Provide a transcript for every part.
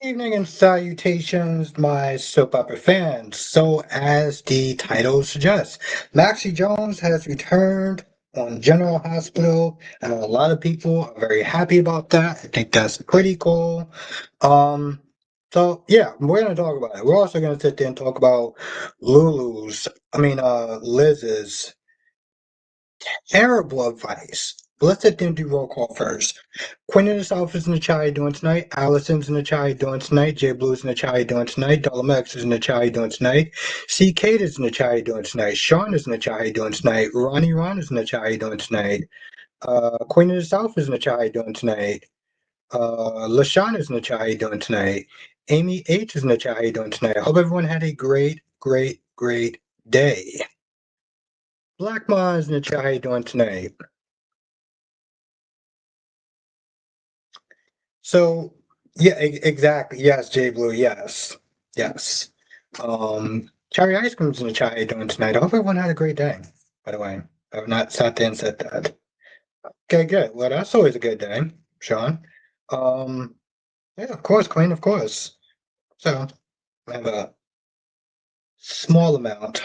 Evening and salutations, my soap opera fans. So, as the title suggests, Maxie Jones has returned on General Hospital, and a lot of people are very happy about that. I think that's pretty cool. Um, so yeah, we're gonna talk about it. We're also gonna sit there and talk about Liz's terrible advice. Let's sit there and do roll call first. Quinn in the South is in the chat. How you doing tonight? Allison's in the chat. How you doing tonight? J Blue's in the chat. How you doing tonight? Dolomex is in the chat. How you doing tonight? C Kate is in the chat. How you doing tonight? Sean is in the chat. How you doing tonight? Ronnie Ron is in the chat. How you doing tonight? Queen of the South is in the chat. How you doing tonight? LaShawn is in the chat. How you doing tonight? Amy H is in the chat. How you doing tonight? I hope everyone had a great day. Black Ma is in the chat. How you doing tonight? So yeah, exactly. Yes, Jay Blue. Yes, yes. Cherry ice cream's in the chat. How you doing tonight? I hope everyone had a great day. By the way, I've not sat there and said that. Okay, good. Well, that's always a good day, Sean. Um, yeah, of course, Queen, of course. So I have a small amount.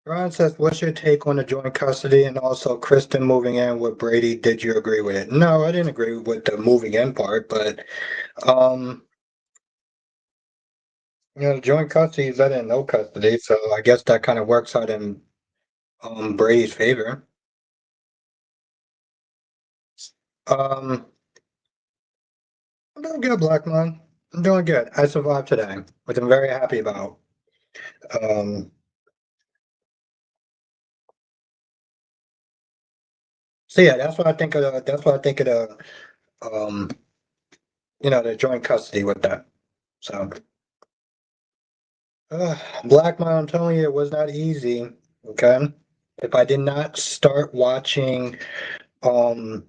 Ron says, "What's your take on the joint custody and also Kristen moving in with Brady? Did you agree with it?" No, I didn't agree with the moving in part, but um. Joint custody is better than no custody, so I guess that kind of works out in Brady's favor. Um, I'm doing good, Black Man. I'm doing good. I survived today, which I'm very happy about. Um, so yeah, that's what I think of the um, the joint custody with that. So, Black Man, I'm telling you, it was not easy. Okay, if I did not start watching, um,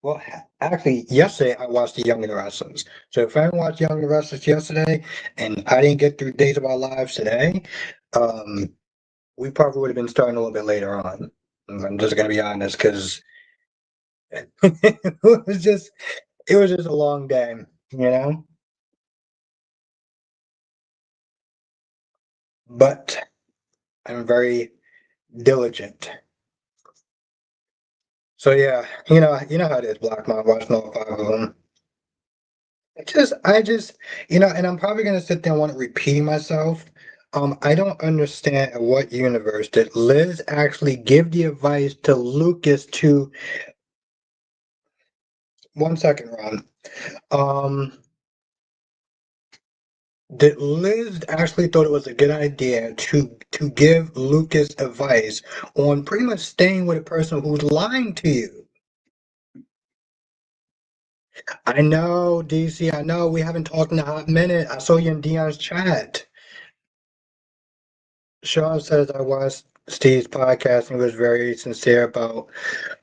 well, actually, yesterday I watched The Young and the Restless. So if I watched Young and the Restless yesterday and I didn't get through Days of Our Lives today, um, we probably would have been starting a little bit later on. I'm just gonna be honest, because it was just a long day, you know. But I'm very diligent. So yeah, you know how it is, Black Mom watching all five of them. I just, and I'm probably gonna sit there and want to repeating myself. I don't understand at what universe did Liz actually give the advice to Lucas to 1 second, Ron. Um, did Liz actually thought it was a good idea to give Lucas advice on pretty much staying with a person who's lying to you? I know, DC, I know we haven't talked in a hot minute. I saw you in Dion's chat. Sean says I watched Steve's podcast and was very sincere about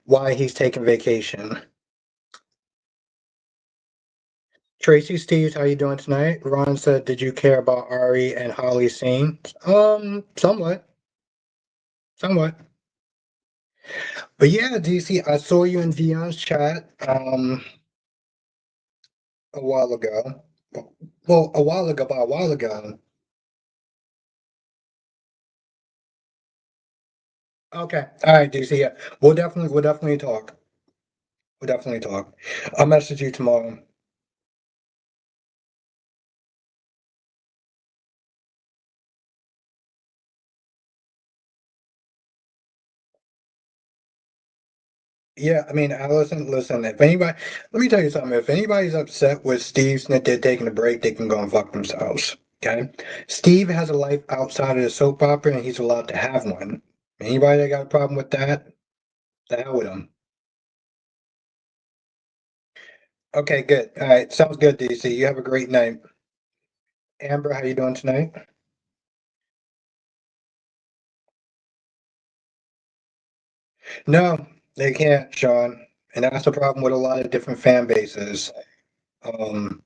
why he's taking vacation. Tracy Steves, how you doing tonight? Ron said, did you care about Ari and Holly's scene? Somewhat, somewhat. But yeah, DC, I saw you in Dion's chat a while ago. Well, a while ago, about a while ago. Okay, all right, DC. Yeah, we'll definitely talk. We'll definitely talk. I'll message you tomorrow. Yeah, I mean, Allison, listen, if anybody, let me tell you something. If anybody's upset with Steve Smith, they're taking a break, they can go and fuck themselves. Okay? Steve has a life outside of the soap opera and he's allowed to have one. Anybody that got a problem with that, the hell with him. Okay, good. All right, sounds good, DC. You have a great night. Amber, how you doing tonight? No, they can't, Sean. And that's the problem with a lot of different fan bases. Um,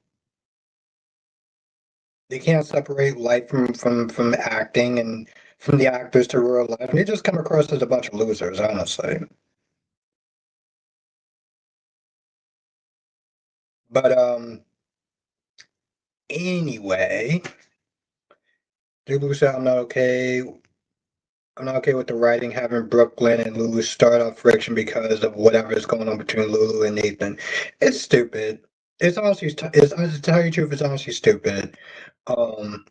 they can't separate life from acting and from the actors to real life. And they just come across as a bunch of losers, honestly. But anyway, Lulu said I'm not okay with the writing having Brooklyn and Lulu start off friction because of whatever is going on between Lulu and Nathan. It's stupid. It's honestly, to tell you the truth, it's honestly stupid. Um,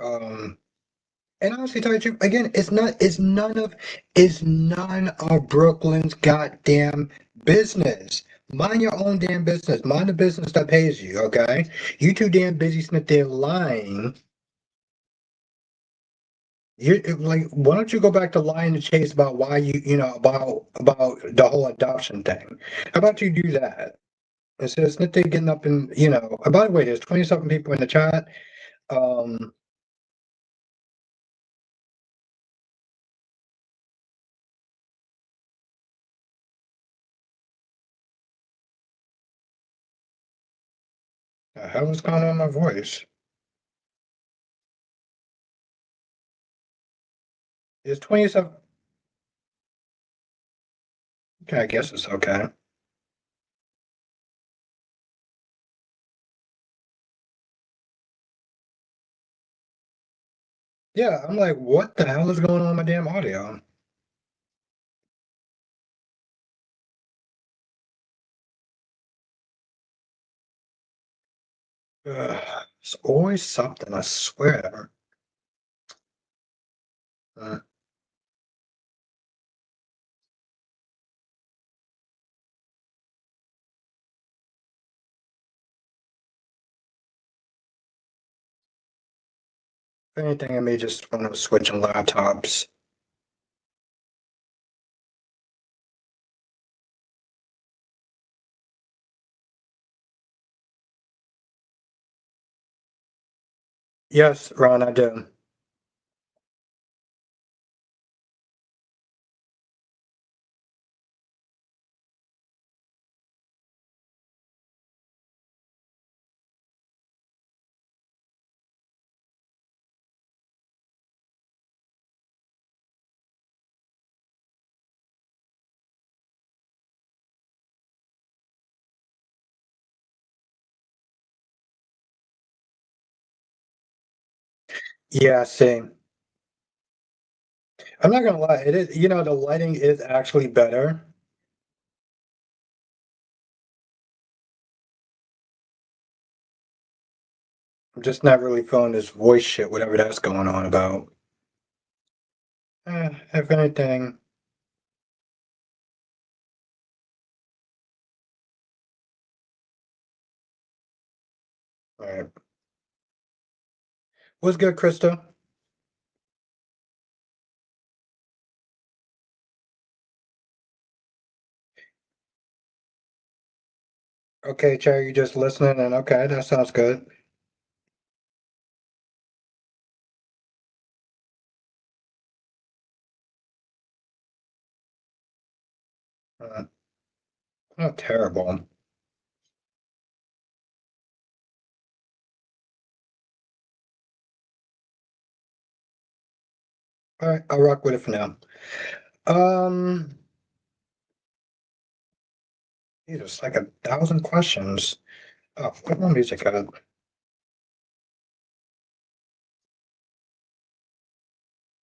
um, and honestly, tell you the truth, again, it's none of Brooklyn's goddamn business. Mind your own damn business. Mind the business that pays you, okay? You too damn busy sitting there lying. Why don't you go back to lying to Chase about why about the whole adoption thing? How about you do that instead of sitting there getting up and by the way, there's 20 something people in the chat. Um, the hell is going on with my voice? There's 20 something. Okay, I guess it's okay. Yeah, I'm like, what the hell is going on with my damn audio? It's always something, I swear. Uh, if anything, I may just want to switch on laptops. Yes, Ron, I do. Yeah, same. I'm not gonna lie, it is, the lighting is actually better. I'm just not really feeling this voice shit, whatever that's going on about. If anything, all right. What's good, Krista? Okay, Cherry, you just listening, and okay, that sounds good. Uh, Not terrible. All right, I'll rock with it for now. Um, Jesus, like 1,000 questions. Oh, what more music at?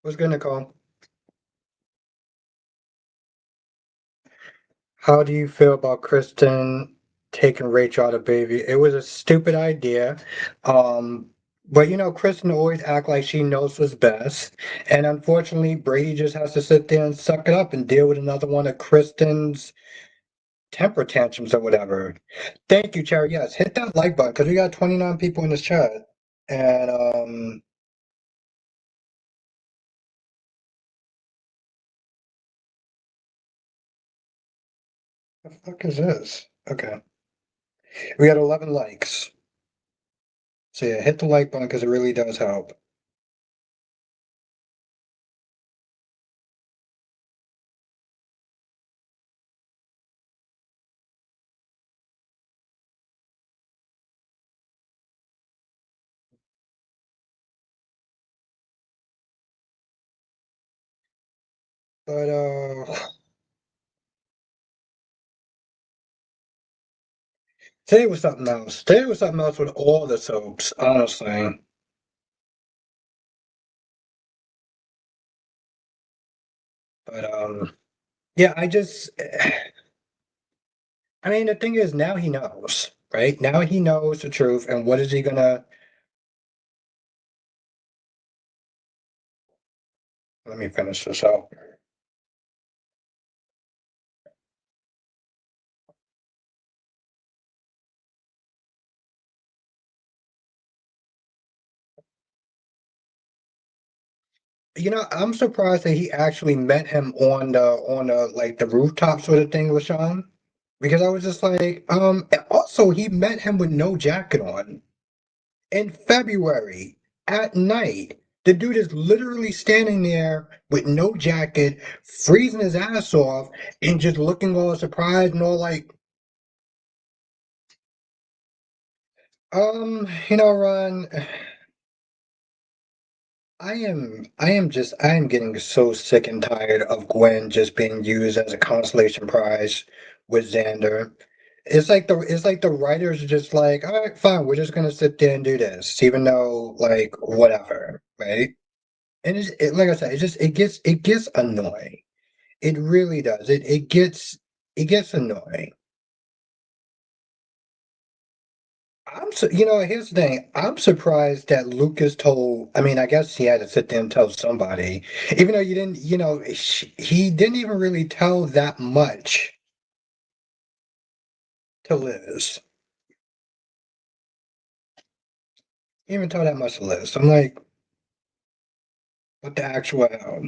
What's good, Nicole? How do you feel about Kristen taking Rachel out of Baby? It was a stupid idea. Um, but Kristen always act like she knows what's best. And unfortunately, Brady just has to sit there and suck it up and deal with another one of Kristen's temper tantrums or whatever. Thank you, Cherry. Yes, hit that like button because we got 29 people in this chat. And the fuck is this? Okay. We got 11 likes. So yeah, hit the like button because it really does help. But today was something else. Today was something else with all the soaps, honestly. But yeah, I mean, the thing is, now he knows, right? Now he knows the truth, and what is he gonna? Let me finish this out. I'm surprised that he actually met him on the like the rooftop sort of thing with Sean, because I was just like, and also he met him with no jacket on in February at night. The dude is literally standing there with no jacket, freezing his ass off, and just looking all surprised and all like, Ron, I am getting so sick and tired of Gwen just being used as a consolation prize with Xander. It's like the writers are just like, all right, fine, we're just gonna sit there and do this, even though like whatever, right? And like I said, it gets annoying. It really does. It gets annoying. Here's the thing. I'm surprised that Lucas told. I mean, I guess he had to sit there and tell somebody, even though you didn't. He didn't even really tell that much to Liz. He didn't even tell that much to Liz. I'm like, what the actual hell?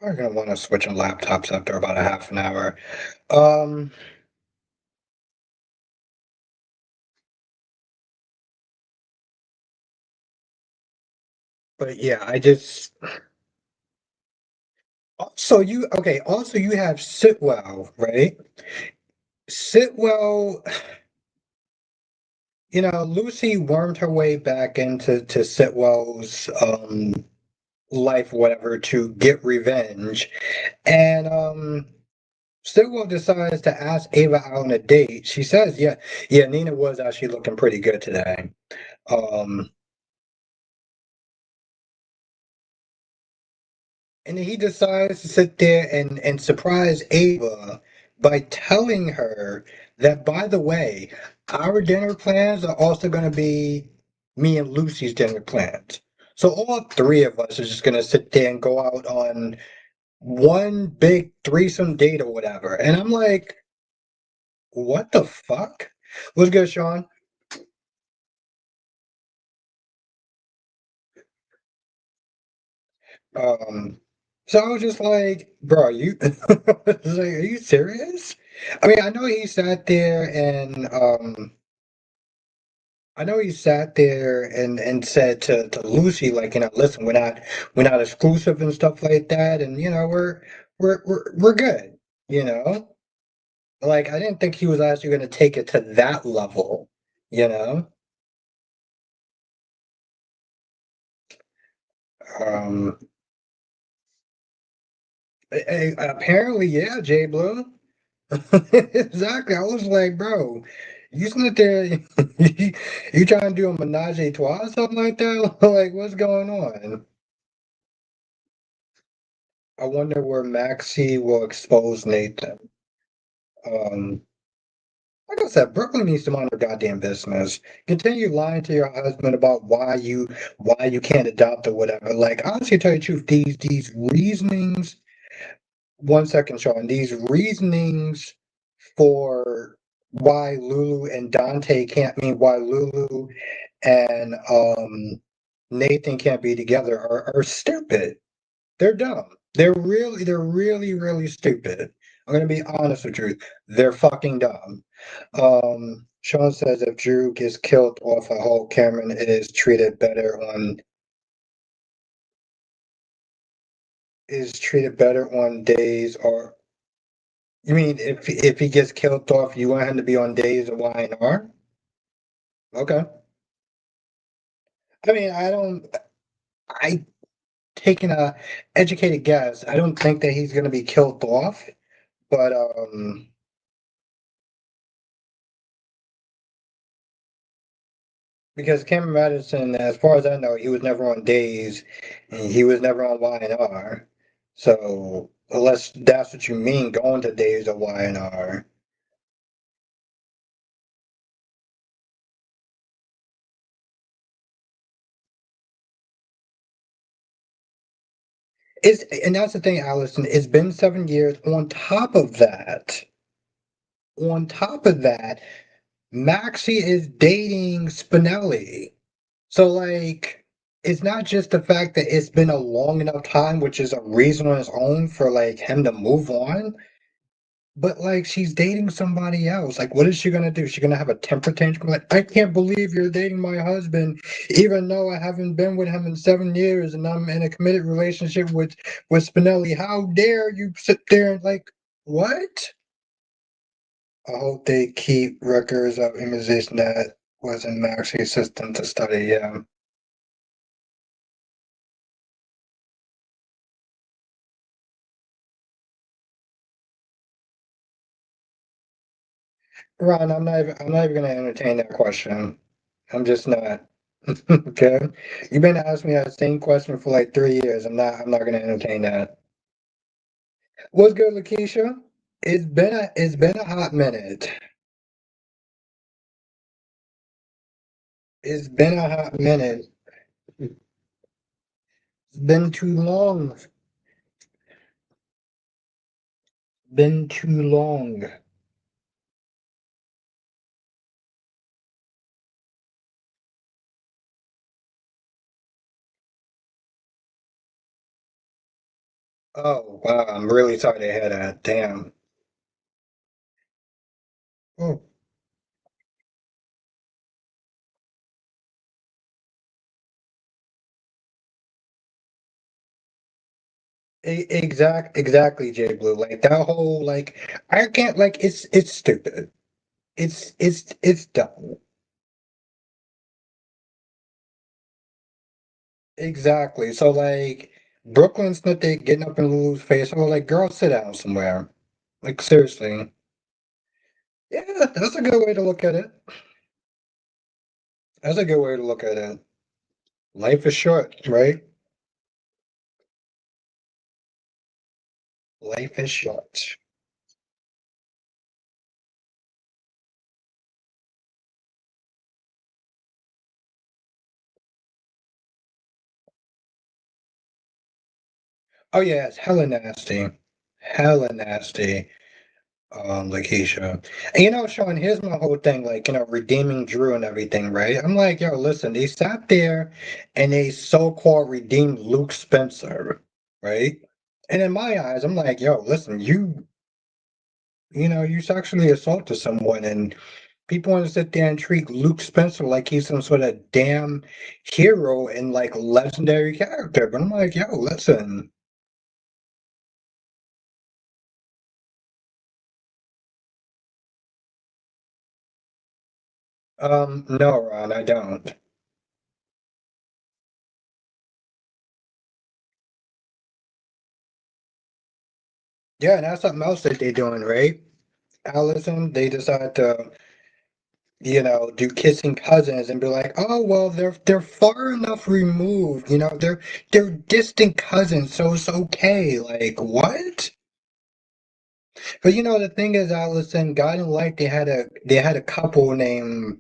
We're gonna want to switch on laptops after about a half an hour. Um, but yeah, I just. Also you have Sitwell, right? Sitwell, Lucy wormed her way back into Sitwell's life, whatever, to get revenge. And Sitwell decides to ask Ava out on a date. She says, yeah, yeah, Nina was actually looking pretty good today. Um, and then he decides to sit there and surprise Ava by telling her that, by the way, our dinner plans are also going to be me and Lucy's dinner plans. So all three of us are just going to sit there and go out on one big threesome date or whatever. And I'm like, what the fuck? What's good, Sean? Um, so I was just like, bro, are you serious? I mean, I know he sat there and said to Lucy, like, listen, we're not exclusive and stuff like that, and we're good, you know? Like, I didn't think he was actually gonna take it to that level, you know? Um, apparently, yeah, Jay Blue. Exactly. I was like, bro, you sit there, you trying to do a menage a trois or something like that? Like, what's going on? I wonder where Maxie will expose Nathan. Um, like I said, Brooklyn needs to mind her goddamn business. Continue lying to your husband about why you can't adopt or whatever. Like, honestly, to tell you the truth, these reasonings. One second, Sean. These reasonings for why Lulu and Dante can't mean why Lulu and Nathan can't be together are stupid. They're dumb. They're really, really stupid. I'm gonna be honest with you. They're fucking dumb. Um, Sean says if Drew gets killed off a Hulk, Cameron is treated better on days or you mean if he gets killed off, you want him to be on days of Y&R? Okay. I mean, I taking a educated guess. I don't think that he's gonna be killed off, but because Cameron Madison, as far as I know, he was never on days and he was never on Y&R. So unless that's what you mean, going to days of Y&R. And that's the thing, Allison, it's been 7 years. On top of that, Maxie is dating Spinelli. So like it's not just the fact that it's been a long enough time, which is a reason on its own for like him to move on. But like she's dating somebody else. Like what is she gonna do? She's gonna have a temper tantrum like I can't believe you're dating my husband, even though I haven't been with him in 7 years and I'm in a committed relationship with Spinelli. How dare you sit there and like what? I hope they keep records of immunization that was in Maxie's system to study. Yeah. Ron, I'm not even gonna entertain that question. I'm just not. Okay. You've been asking me that same question for like 3 years. I'm not gonna entertain that. What's good, Lakeisha? It's been a hot minute. It's been a hot minute. It's been too long. Been too long. Oh wow, I'm really sorry to hear that. Damn. Oh, exactly, Jay Blue. Like that whole like I can't like it's stupid. It's dumb. Exactly. So like Brooklyn's not they getting up in Lulu's face. I was like, girl, sit down somewhere. Like seriously. Yeah, that's a good way to look at it. That's a good way to look at it. Life is short, right? Life is short. Oh yeah, it's hella nasty. Hella nasty. Lakeisha. And Sean, here's my whole thing, like, redeeming Drew and everything, right? I'm like, yo, listen, they sat there and they so-called redeemed Luke Spencer, right? And in my eyes, I'm like, yo, listen, you sexually assaulted someone, and people want to sit there and treat Luke Spencer like he's some sort of damn hero and like legendary character. But I'm like, yo, listen, no, Ron, I don't. Yeah, and that's something else that they're doing, right? Allison, they decide to, do kissing cousins and be like, oh well, they're far enough removed, they're distant cousins, so it's okay. Like what? But the thing is, Allison, God in Light, they had a couple named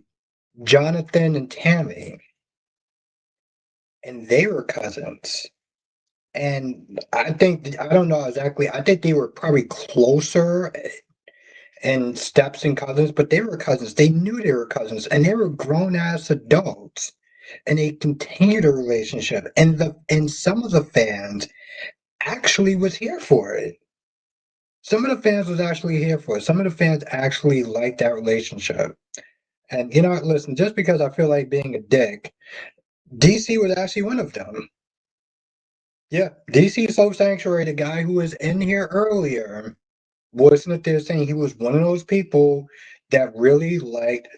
Jonathan and Tammy, and they were cousins. And I don't know exactly. I think they were probably closer and steps and cousins, but they were cousins. They knew they were cousins, and they were grown ass adults, and they continued a relationship. And some of the fans actually was here for it. Some of the fans was actually here for it. Some of the fans actually liked that relationship. And you know what? Listen, just because I feel like being a dick, DC was actually one of them. Yeah, DC Soul Sanctuary, the guy who was in here earlier, wasn't there saying he was one of those people that really liked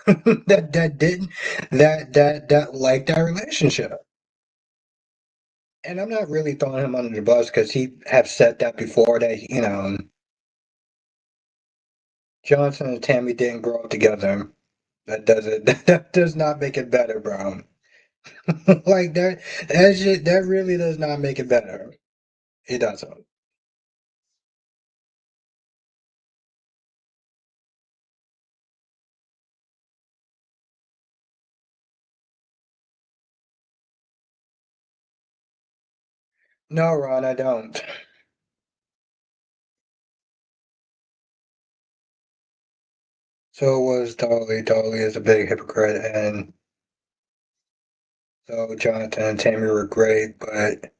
that didn't that liked that relationship. And I'm not really throwing him under the bus because he have said that before that Johnson and Tammy didn't grow up together. That doesn't that does not make it better, bro. Like that really does not make it better. It doesn't. No, Ron, I don't. So was Dolly. Dolly is a big hypocrite, and so Jonathan and Tammy were great, but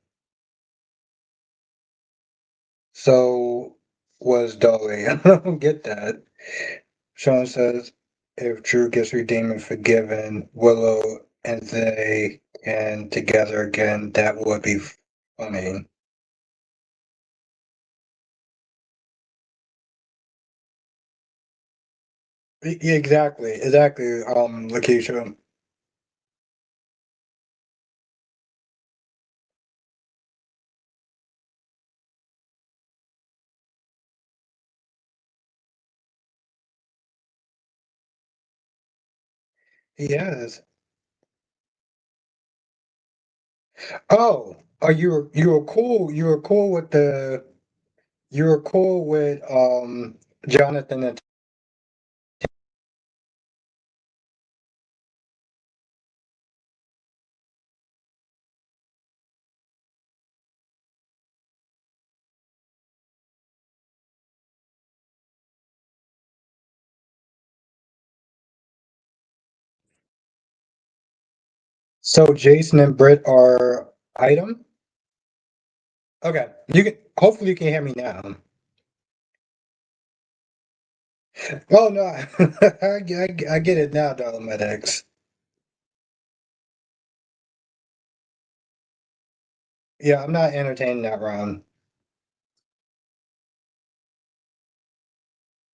so was Dolly. I don't get that. Sean says if Drew gets redeemed and forgiven, Willow and they can together again, that would be funny. Yeah, exactly, Lakeisha. He has. Oh, you were cool with you were cool with Jonathan and so Jason and Britt are item? Okay. You can hopefully you can hear me now. Oh no, I get it now, Dolomedics. Yeah, I'm not entertaining that round.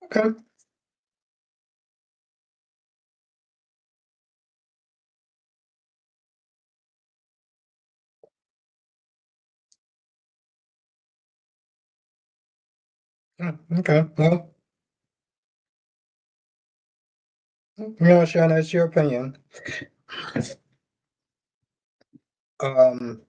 Okay. Okay. Well, Sean, that's your opinion. Um,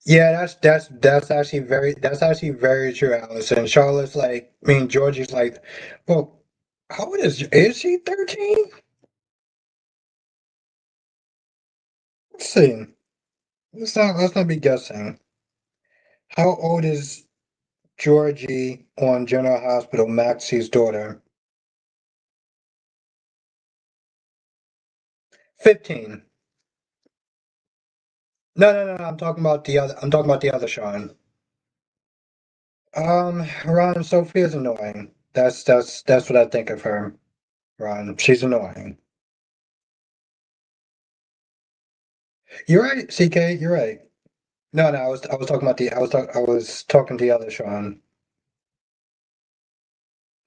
yeah, that's actually very true, Allison. Charlotte's like, I mean, Georgie's like, well, how old is she 13? Let's see. Let's not be guessing. How old is Georgie on General Hospital, Maxie's daughter? 15. No. I'm talking about the other Sean. Ron, Sophia's annoying. That's what I think of her. Ron, she's annoying. You're right, CK. You're right. No. I was talking to the other Sean.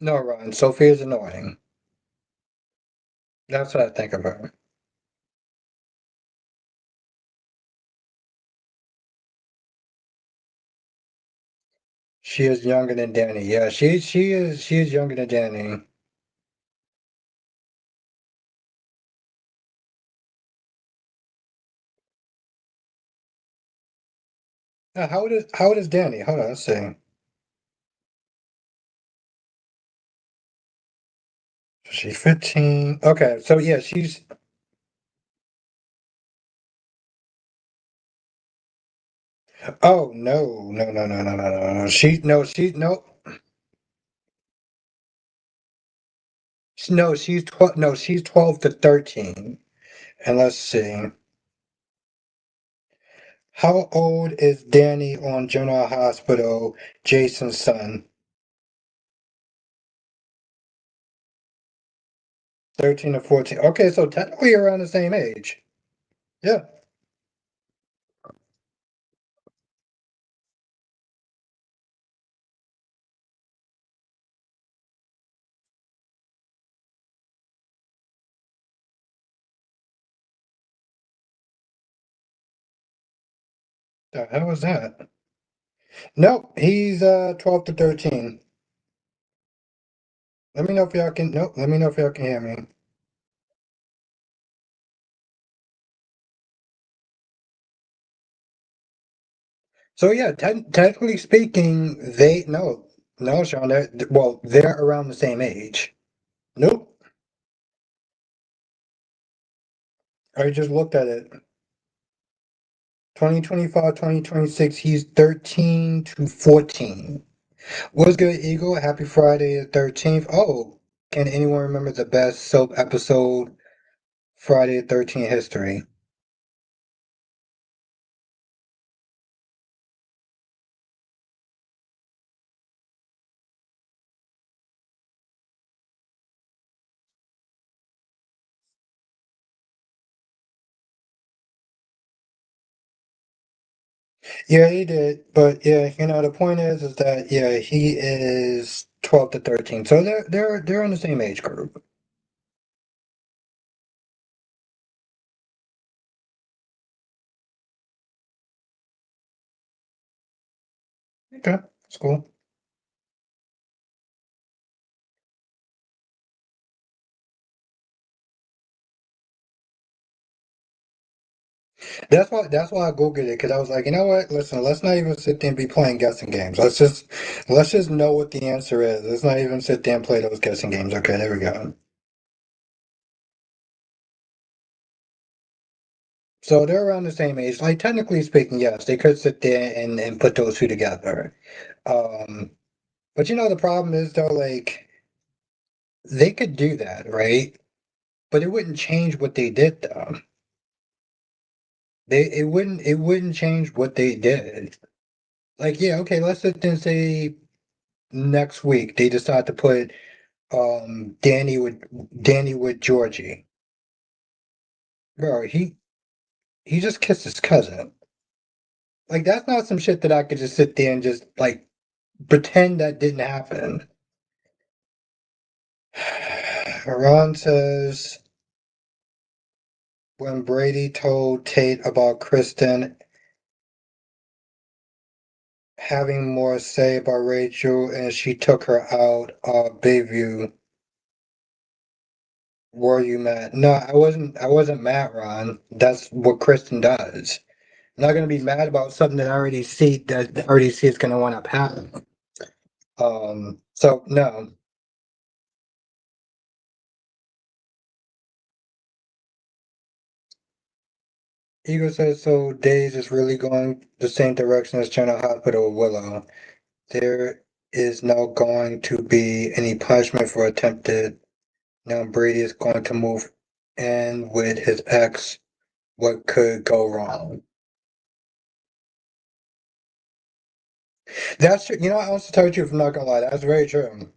No, Ron, Sophia's annoying. That's what I think of her. She is younger than Danny. Yeah, she is younger than Danny. Now, how old is Danny? Hold on, let's see. She's 15. Okay, so yeah, she's. Oh no. She's 12. No, she's 12 to 13. And let's see. How old is Danny on General Hospital, Jason's son? 13 or 14. Okay, so technically around the same age. Yeah. The hell was that? Nope, he's 12 to 13. Let me know if y'all can. Nope, let me know if y'all can hear me. So yeah, technically speaking, they no, Sean. Well, they're around the same age. Nope, I just looked at it. 2025, 2026. He's 13 to 14. What's good, Eagle? Happy Friday the 13th. Oh, can anyone remember the best soap episode Friday the 13th history? Yeah, he did. But yeah, the point is that yeah, he is 12 to 13. So they're in the same age group. Okay, that's cool. That's why I googled it because I was like, you know what? Listen, let's not even sit there and be playing guessing games. Let's just know what the answer is. Let's not even sit there and play those guessing games. Okay, there we go. So they're around the same age. Like technically speaking, yes, they could sit there and put those two together. Um, but the problem is though, like they could do that, right? But it wouldn't change what they did though. It wouldn't change what they did. Like, yeah, okay, let's sit there and say next week they decide to put Danny with Georgie. Bro, he just kissed his cousin. Like that's not some shit that I could just sit there and just like pretend that didn't happen. Ron says when Brady told Tate about Kristen having more say about Rachel and she took her out Bayview, were you mad? No, I wasn't mad, Ron. That's what Kristen does. I'm not gonna be mad about something that I already see is gonna want to happen. So no. Eagle says so Days is really going the same direction as General Hospital Willow. There is no going to be any punishment for attempted. Now Brady is going to move in with his ex. What could go wrong? That's true. I also tell you the truth, I'm not gonna lie. That's very true.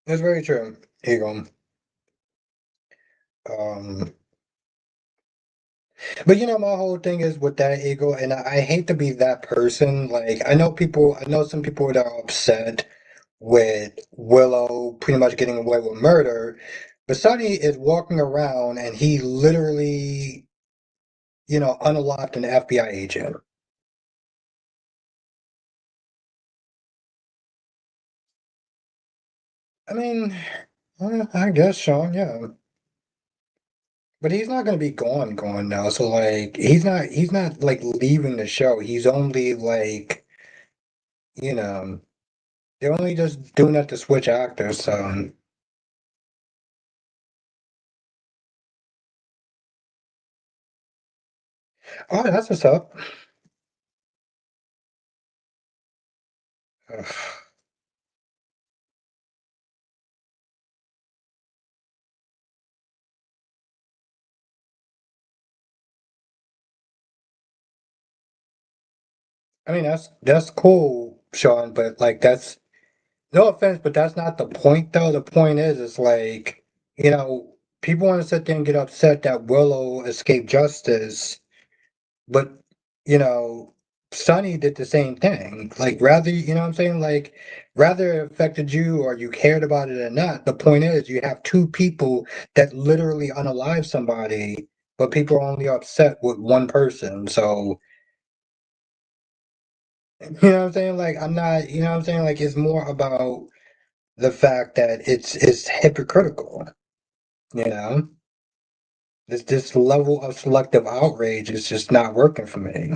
That's very true, Eagle. Um, but my whole thing is with that Eagle, and I hate to be that person. Like I know some people that are upset with Willow pretty much getting away with murder, but Sonny is walking around and he literally, unalocked an FBI agent. I mean, I guess Sean, yeah. But he's not gonna be gone now. So like he's not like leaving the show. He's only like, you know, they're only just doing that to switch actors, so oh that's what's up. Ugh. I mean, that's cool, Sean, but like that's no offense, but that's not the point though. The point is like, you know, people want to sit there and get upset that Willow escaped justice, but you know, Sonny did the same thing. Like rather, you know what I'm saying? Like rather it affected you or you cared about it or not, the point is you have two people that literally unalive somebody, but people are only upset with one person. So you know what I'm saying? Like I'm not, you know what I'm saying? Like it's more about the fact that it's hypocritical, you know? This level of selective outrage is just not working for me.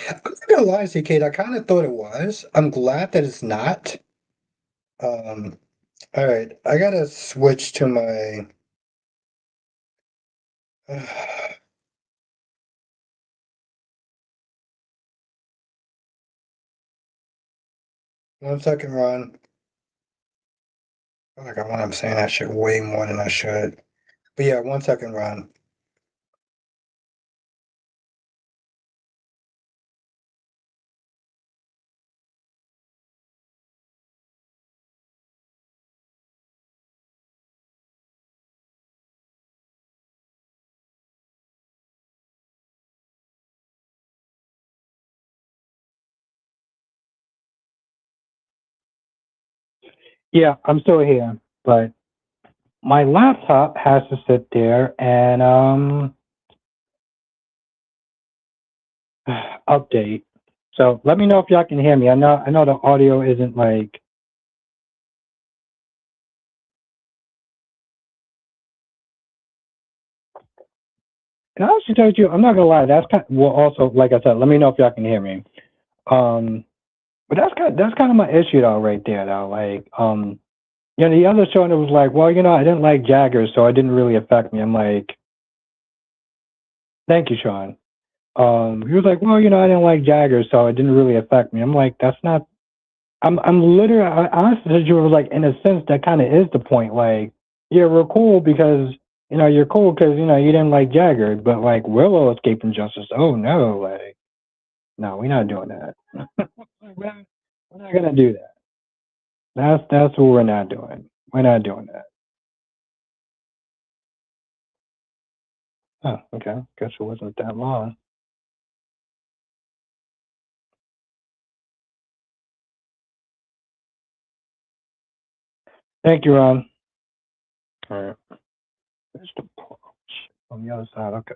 I'm not gonna lie to you, Kate, I kind of thought it was. I'm glad that it's not. Um, all right, I gotta switch to my. One second, Ron. I feel like I'm saying that shit way more than I should. But yeah, one second, Ron. Yeah, I'm still here, but my laptop has to sit there and update. So let me know if y'all can hear me. I know the audio isn't like. And I actually tell you, I'm not gonna lie. That's kind. Well, also, like I said, let me know if y'all can hear me. Um, but that's kind of my issue though, right there though. Like, the other show and it was like, well, I didn't like Jagger, so it didn't really affect me. I'm like, thank you, Sean. He was like, well, I didn't like Jagger, so it didn't really affect me. I'm like, that's not. I'm literally, honestly, you was like, in a sense, that kind of is the point. Like, yeah, we're cool because you're cool because you didn't like Jagger, but like Willow escaping justice. Oh no, like, no, we're not doing that. We're not gonna do that. That's what we're not doing. We're not doing that. Oh, okay. Guess it wasn't that long. Thank you, Ron. All right. There's the porch on the other side. Okay.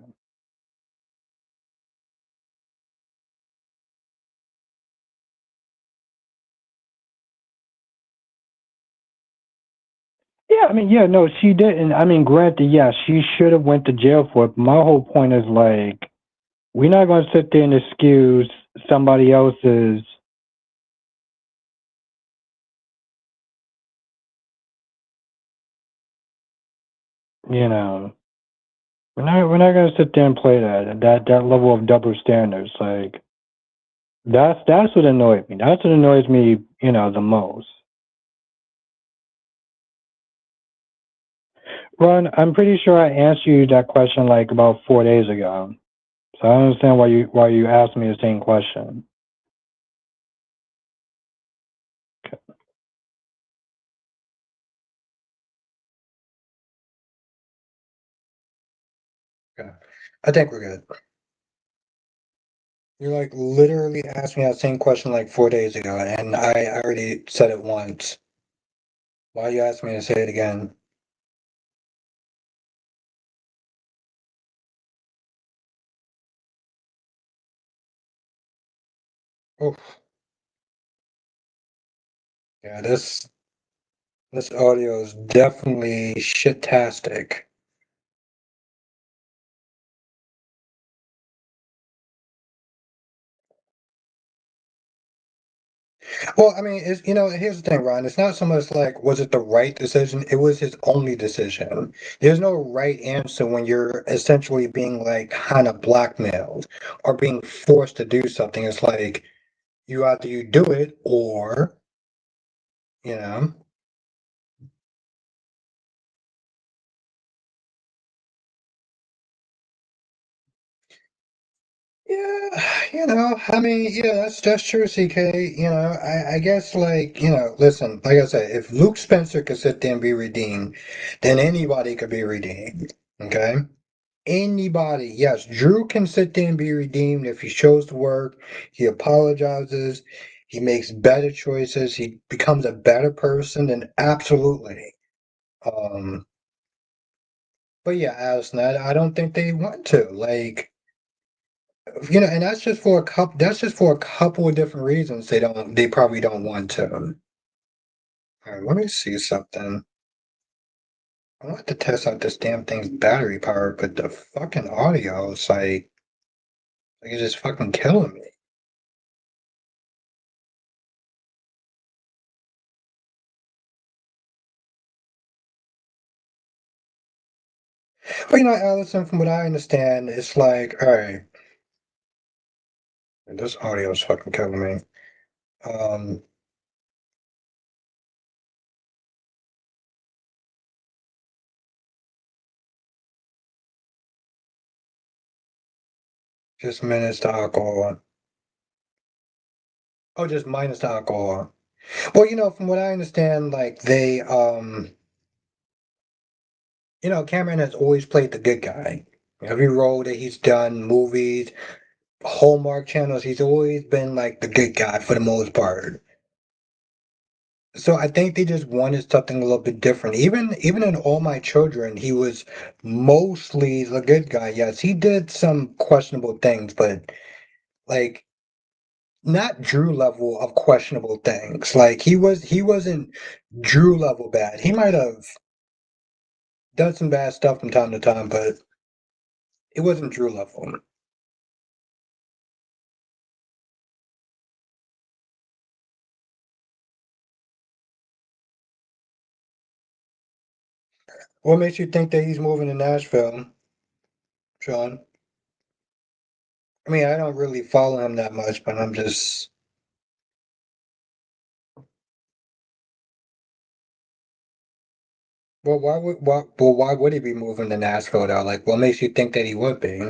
Yeah, I mean, yeah, no, she didn't. I mean, granted, yeah, she should have went to jail for it. My whole point is like, we're not going to sit there and excuse somebody else's, you know, we're not going to sit there and play that level of double standards. Like, that's what annoyed me. That's what annoys me, the most. Ron, I'm pretty sure I answered you that question like about 4 days ago. So I don't understand why you asked me the same question. Okay. Okay. I think we're good. You're like literally asked me that same question like 4 days ago, and I already said it once. Why you ask me to say it again? Oh, yeah, this audio is definitely shit-tastic. Well, I mean, here's the thing, Ron. It's not so much like was it the right decision? It was his only decision. There's no right answer when you're essentially being like kind of blackmailed or being forced to do something. It's like you do it or, you know. Yeah, I mean, yeah, that's true, CK. I guess like, listen, like I said, if Luke Spencer could sit there and be redeemed, then anybody could be redeemed. Okay? Anybody, yes, Drew can sit there and be redeemed if he shows the work, he apologizes, he makes better choices, he becomes a better person, then absolutely. Um, but yeah, Allison, I don't think they want to. Like, and that's just for a couple of different reasons they probably don't want to. All right, let me see something. I want to test out this damn thing's battery power, but the fucking audio is like it's just fucking killing me. But Allison, from what I understand, it's like, all right, this audio is fucking killing me. Um, just minus the alcohol. Oh, just minus the alcohol. Well, from what I understand, like Cameron has always played the good guy. Every role that he's done, movies, Hallmark channels, he's always been like the good guy for the most part. So I think they just wanted something a little bit different. Even in All My Children, he was mostly the good guy. Yes, he did some questionable things, but like not Drew level of questionable things. Like he wasn't Drew level bad. He might have done some bad stuff from time to time, but it wasn't Drew level. What makes you think that he's moving to Nashville, Sean? I mean, I don't really follow him that much, but I'm just why would he be moving to Nashville though? Like, what makes you think that he would be?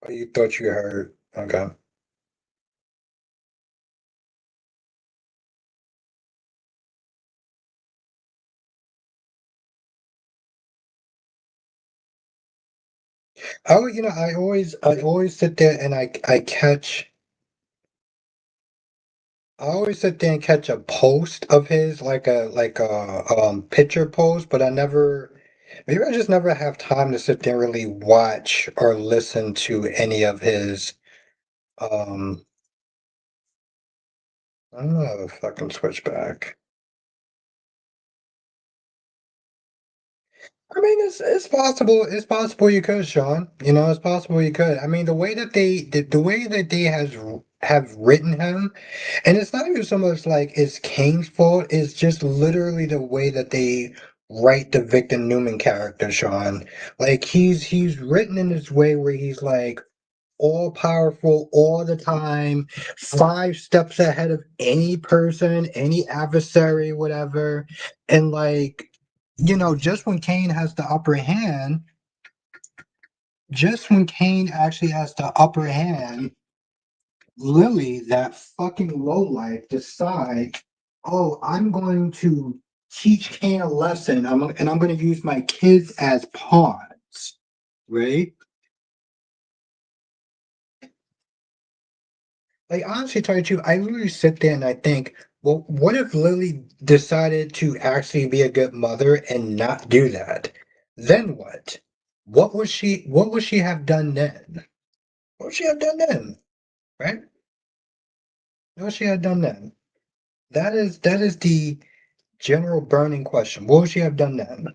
Oh, you thought you heard? Okay. Oh, I always sit there and I always sit there and catch a post of his, like a picture post, but maybe I just never have time to sit there and really watch or listen to any of his. Um, I don't know if I can switch back. I mean, it's possible. It's possible you could, Sean. It's possible you could. I mean, the way that they have written him, and it's not even so much like it's Kane's fault. It's just literally the way that they write the Victor Newman character, Sean. Like he's written in this way where he's like all powerful all the time, 5 steps ahead of any person, any adversary, whatever. And like, just when Kane has the upper hand, just when Kane actually has the upper hand, Lily, that fucking lowlife, decides, oh, I'm going to teach Kane a lesson. I'm going to use my kids as pawns, right? Like honestly, tell you the truth, I literally sit there and I think, well, what if Lily decided to actually be a good mother and not do that? Then what? What would she have done then? What would she have done then? Right? What would she have done then? That is the general burning question. What would she have done then?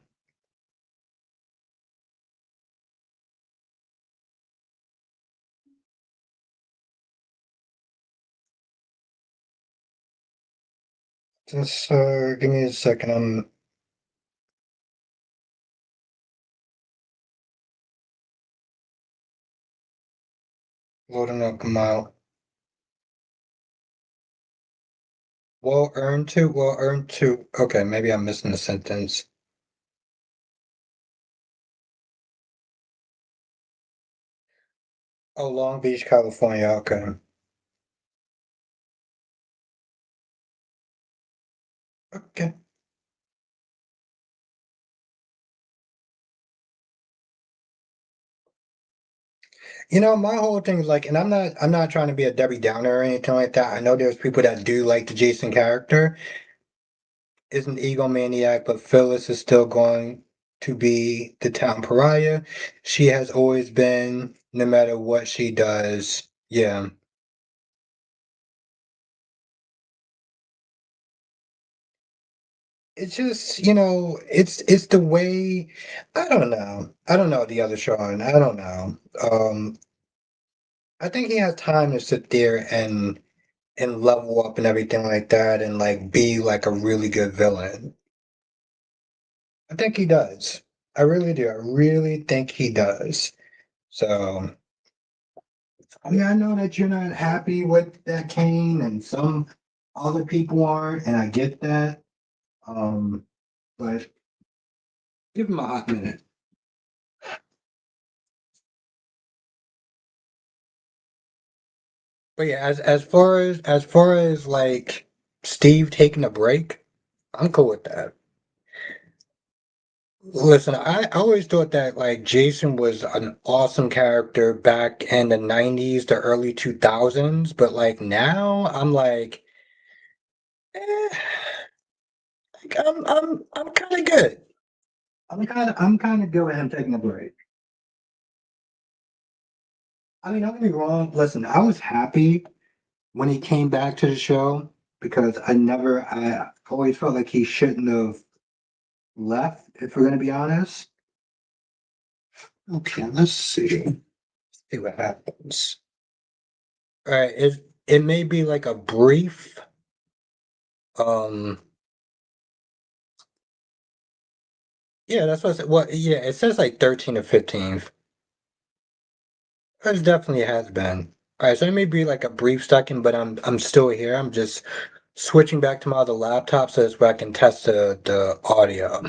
Just give me a second. I'm loading up them out. Will earn to. Okay, maybe I'm missing a sentence. Oh, Long Beach, California. Okay. Okay. My whole thing is like, and I'm not trying to be a Debbie Downer or anything like that. I know there's people that do like the Jason character, is an egomaniac, but Phyllis is still going to be the town pariah. She has always been, no matter what she does. Yeah. It's just, it's the way. I don't know. I don't know the other Sean. I don't know. I think he has time to sit there and level up and everything like that and like be like a really good villain. I think he does. I really do. I really think he does. So, I mean, I know that you're not happy with that Kane and some other people aren't, and I get that. Um, but give him a hot minute. But yeah, as far as like Steve taking a break, I'm cool with that. Listen, I always thought that like Jason was an awesome character back in the 90s, the early 2000s, but like now I'm eh, like I'm kind of good. I'm kind of good with him taking a break. I mean, don't get me wrong. Listen, I was happy when he came back to the show because I always felt like he shouldn't have left, if we're gonna be honest. Okay, let's see what happens. All right, it may be like a brief. Um, yeah, that's what I said. Well, yeah, it says like 13 to 15th. It definitely has been. All right, so it may be like a brief second, but I'm still here. I'm just switching back to my other laptop so that's where I can test the audio.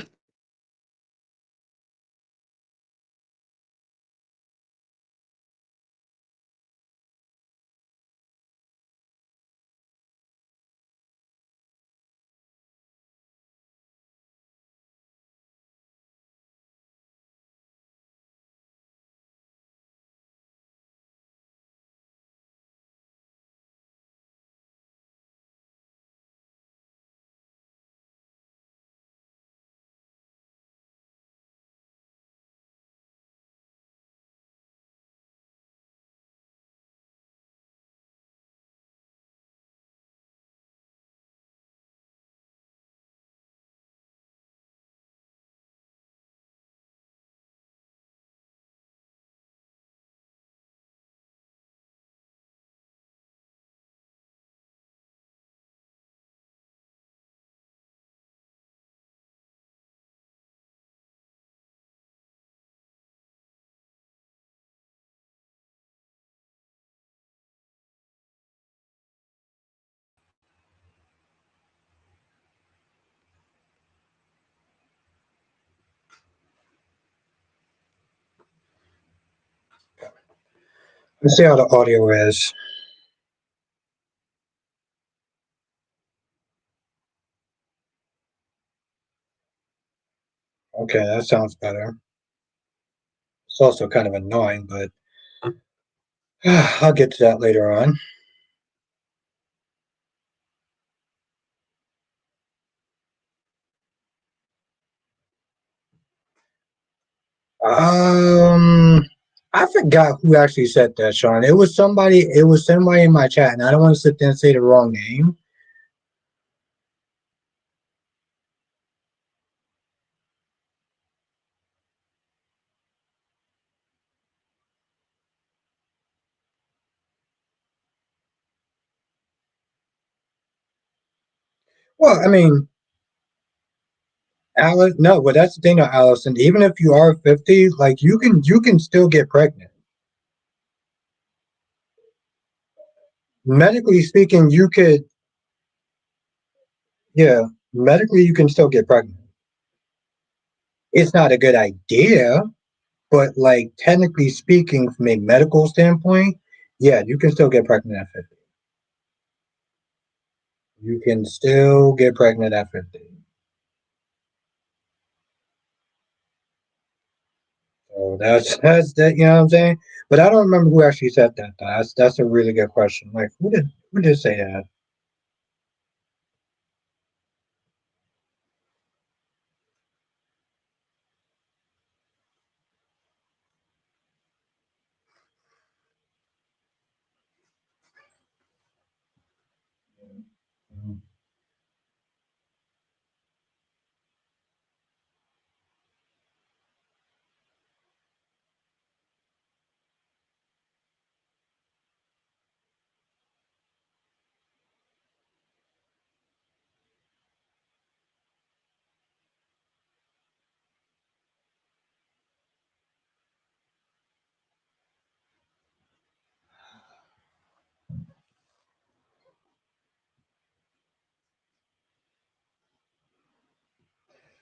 Let's see how the audio is. Okay, that sounds better. It's also kind of annoying, but I'll get to that later on. Um, I forgot who actually said that, Sean. It was somebody. It was somebody in my chat, and I don't want to sit there and say the wrong name. Well, I mean, Alice. No, but that's the thing, though, Allison. Even if you are 50, like you can still get pregnant. Medically speaking, you could. Yeah, medically you can still get pregnant. It's not a good idea, but like technically speaking, from a medical standpoint, yeah, you can still get pregnant at 50. You can still get pregnant at 50. So that's that. You know what I'm saying? But I don't remember who actually said that. Though. That's a really good question. Like who did say that?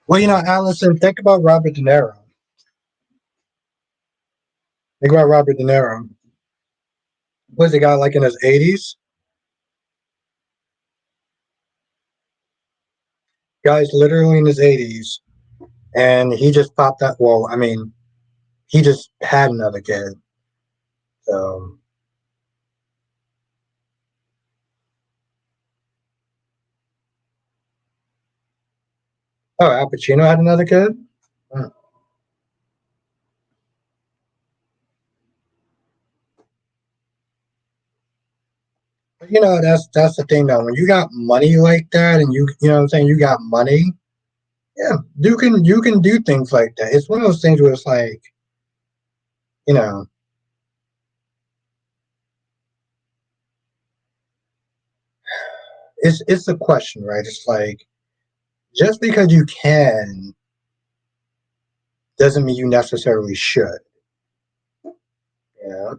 Well, Allison, think about Robert De Niro. Think about Robert De Niro. Was the guy like in his 80s? Guy's literally in his 80s, and he just popped that. Well, I mean, he just had another kid. So, oh, Al Pacino had another kid. Hmm. But that's the thing though. When you got money like that, and you know what I'm saying, you got money. Yeah, you can do things like that. It's one of those things where it's like, you know, it's a question, right? It's like just because you can doesn't mean you necessarily should. Yeah,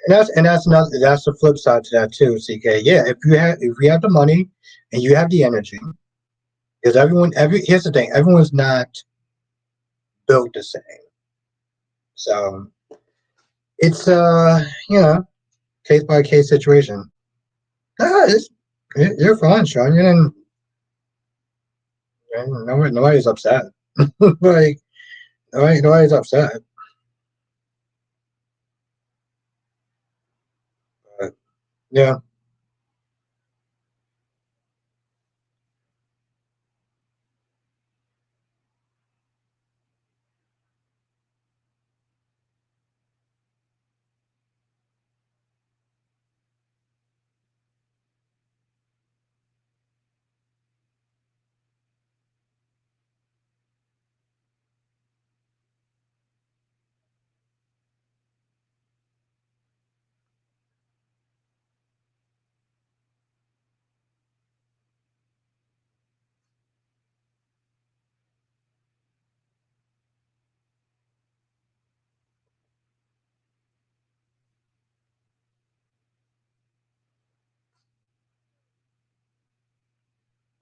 and that's the flip side to that too, CK. Yeah, if you have the money and you have the energy, because here's the thing, everyone's not built the same. So it's case by case situation. You're fine, Sean. You didn't. Nobody's upset. Like nobody's upset. But yeah,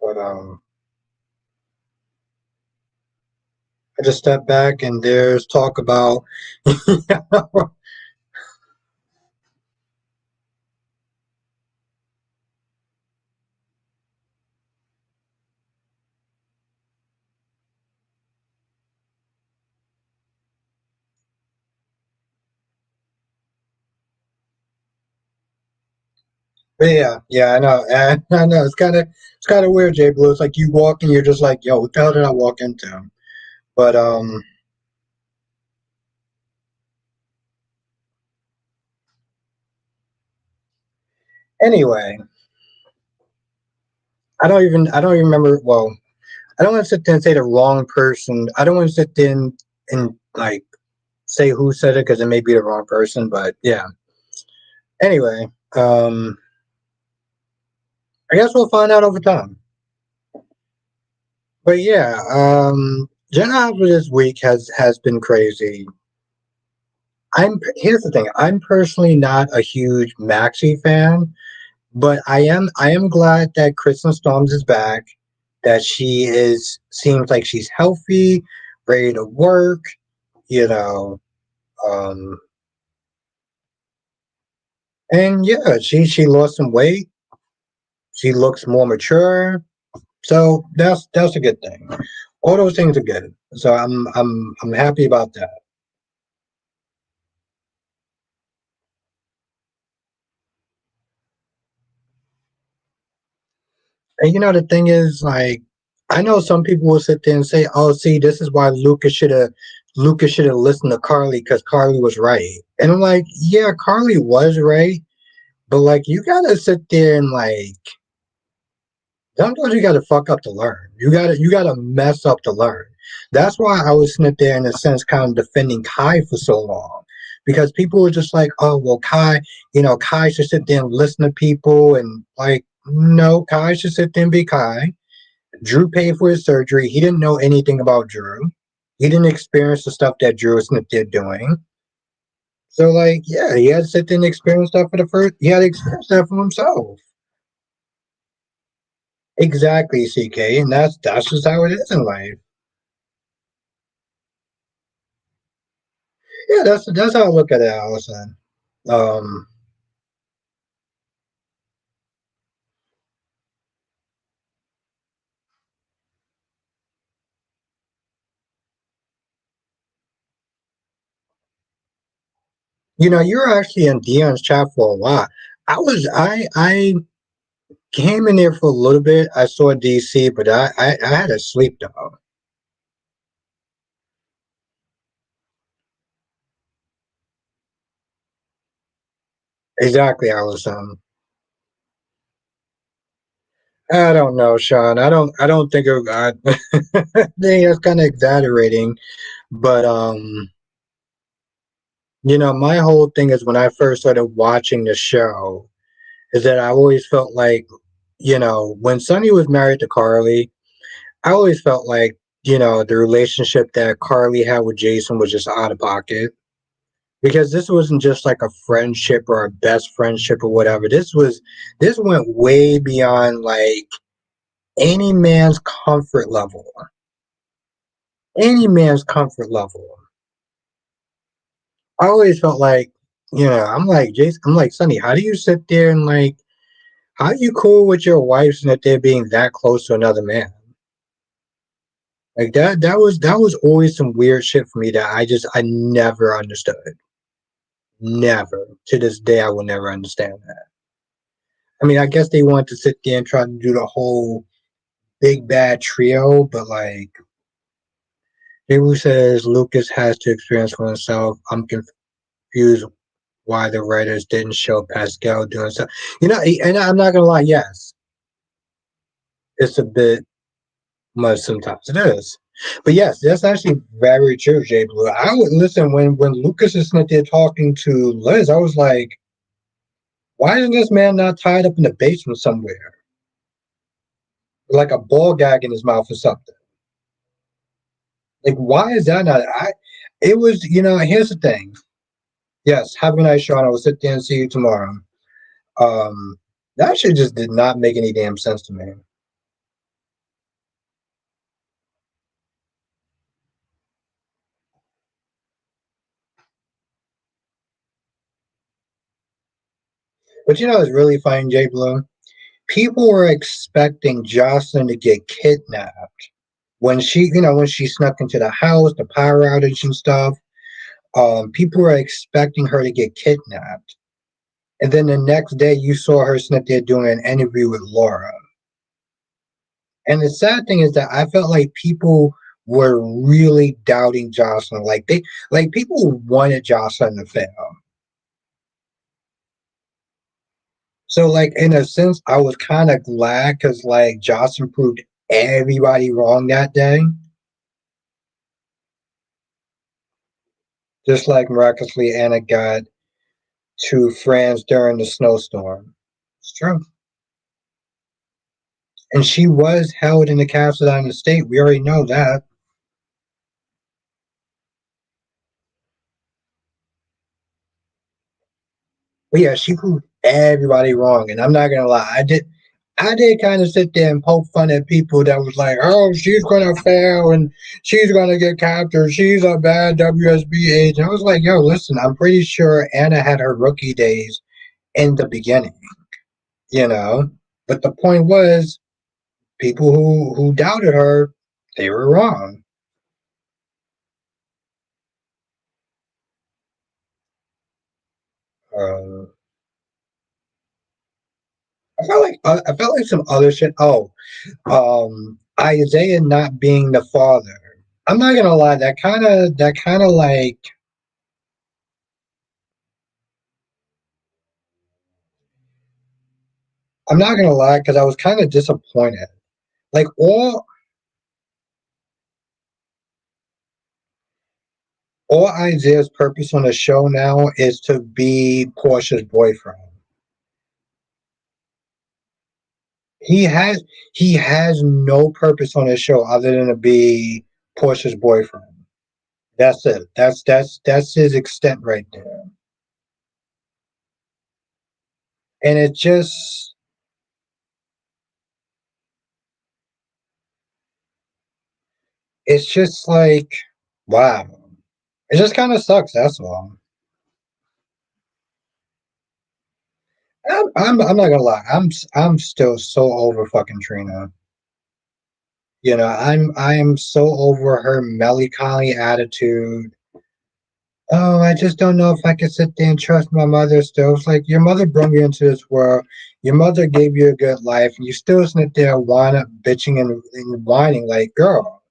but I just step back and there's talk about. But yeah, I know, and I know it's kind of weird, Jay Blue. It's like you walk and you're just like, yo, what the hell did I walk into? But anyway, I don't even remember. Well, I don't want to sit there and say the wrong person. I don't want to sit there and like say who said it because it may be the wrong person. But yeah. Anyway, um, I guess we'll find out over time. But yeah, Gen Alpha this week has been crazy. Here's the thing. I'm personally not a huge Maxie fan, but I am glad that Kristen Storms is back. That she is seems like she's healthy, ready to work. You know, um, and yeah, she lost some weight. She looks more mature. So that's a good thing. All those things are good. So I'm happy about that. And the thing is, like, I know some people will sit there and say, "Oh, see, this is why Lucas should have listened to Carly because Carly was right." And I'm like, "Yeah, Carly was right, but like, you gotta sit there and like, sometimes you gotta fuck up to learn. You gotta mess up to learn." That's why I was sitting there in a sense, kind of defending Kai for so long. Because people were just like, oh, well, Kai should sit there and listen to people. And like, no, Kai should sit there and be Kai. Drew paid for his surgery. He didn't know anything about Drew. He didn't experience the stuff that Drew was there doing. So, like, yeah, he had to sit there and experience stuff for the first. He had to experience that for himself. Exactly, CK, and that's just how it is in life. Yeah, that's how I look at it, Allison. Um, you were actually in Dion's chat for a while. I came in there for a little bit. I saw DC, but I had to sleep though. Exactly, Allison. I don't know, Sean. I don't think I think that's kind of exaggerating, but my whole thing is when I first started watching the show is that I always felt like, when Sonny was married to Carly, I always felt like, the relationship that Carly had with Jason was just out of pocket. Because this wasn't just like a friendship or a best friendship or whatever. This went way beyond like any man's comfort level. Any man's comfort level. I always felt like, I'm like Jason, I'm like Sonny, how do you sit there and like how are you cool with your wife and that they're being that close to another man? Like that was always some weird shit for me that I never understood. Never. To this day I will never understand that. I mean, I guess they wanted to sit there and try to do the whole big bad trio, but like Dabu says Lucas has to experience for himself. I'm confused why the writers didn't show Pascal doing so. And I'm not gonna lie, yes, it's a bit much sometimes. It is. But yes, that's actually very true, Jay Blue. I would listen when Lucas is sitting there talking to Liz, I was like, why isn't this man not tied up in the basement somewhere? With like a ball gag in his mouth or something. Like, why is that not? It was, here's the thing. Yes, have a nice, Sean. I will sit there and see you tomorrow. Um, that shit just did not make any damn sense to me. But it's really funny, Jay Blue. People were expecting Jocelyn to get kidnapped when she snuck into the house, the power outage and stuff. People were expecting her to get kidnapped, and then the next day you saw her sitting there doing an interview with Laura. And the sad thing is that I felt like people were really doubting Jocelyn. Like people wanted Jocelyn to fail. So like in a sense, I was kind of glad because like Jocelyn proved everybody wrong that day. Just like miraculously Anna got to France during the snowstorm. It's true. And she was held in the castle down in the state. We already know that. But yeah, she proved everybody wrong, and I'm not gonna lie, I did kind of sit there and poke fun at people that was like, "Oh, she's gonna fail and she's gonna get captured. She's a bad WSB agent." I was like, "Yo, listen, I'm pretty sure Anna had her rookie days in the beginning, you know." But the point was, people who doubted her, they were wrong. Uh, I felt like some other shit. Oh, Isaiah not being the father. I'm not gonna lie, that kind of like I'm not gonna lie because I was kind of disappointed. Like all Isaiah's purpose on the show now is to be Portia's boyfriend. He has he has no purpose on his show other than to be Portia's boyfriend. That's it. That's his extent right there. And it's just like wow. It just kind of sucks. That's all. I'm not gonna lie. I'm still so over fucking Trina. You know, I'm so over her melancholy attitude. Oh, I just don't know if I can sit there and trust my mother still. It's like your mother brought you into this world. Your mother gave you a good life, and you still sit there whining, bitching, and whining like, girl,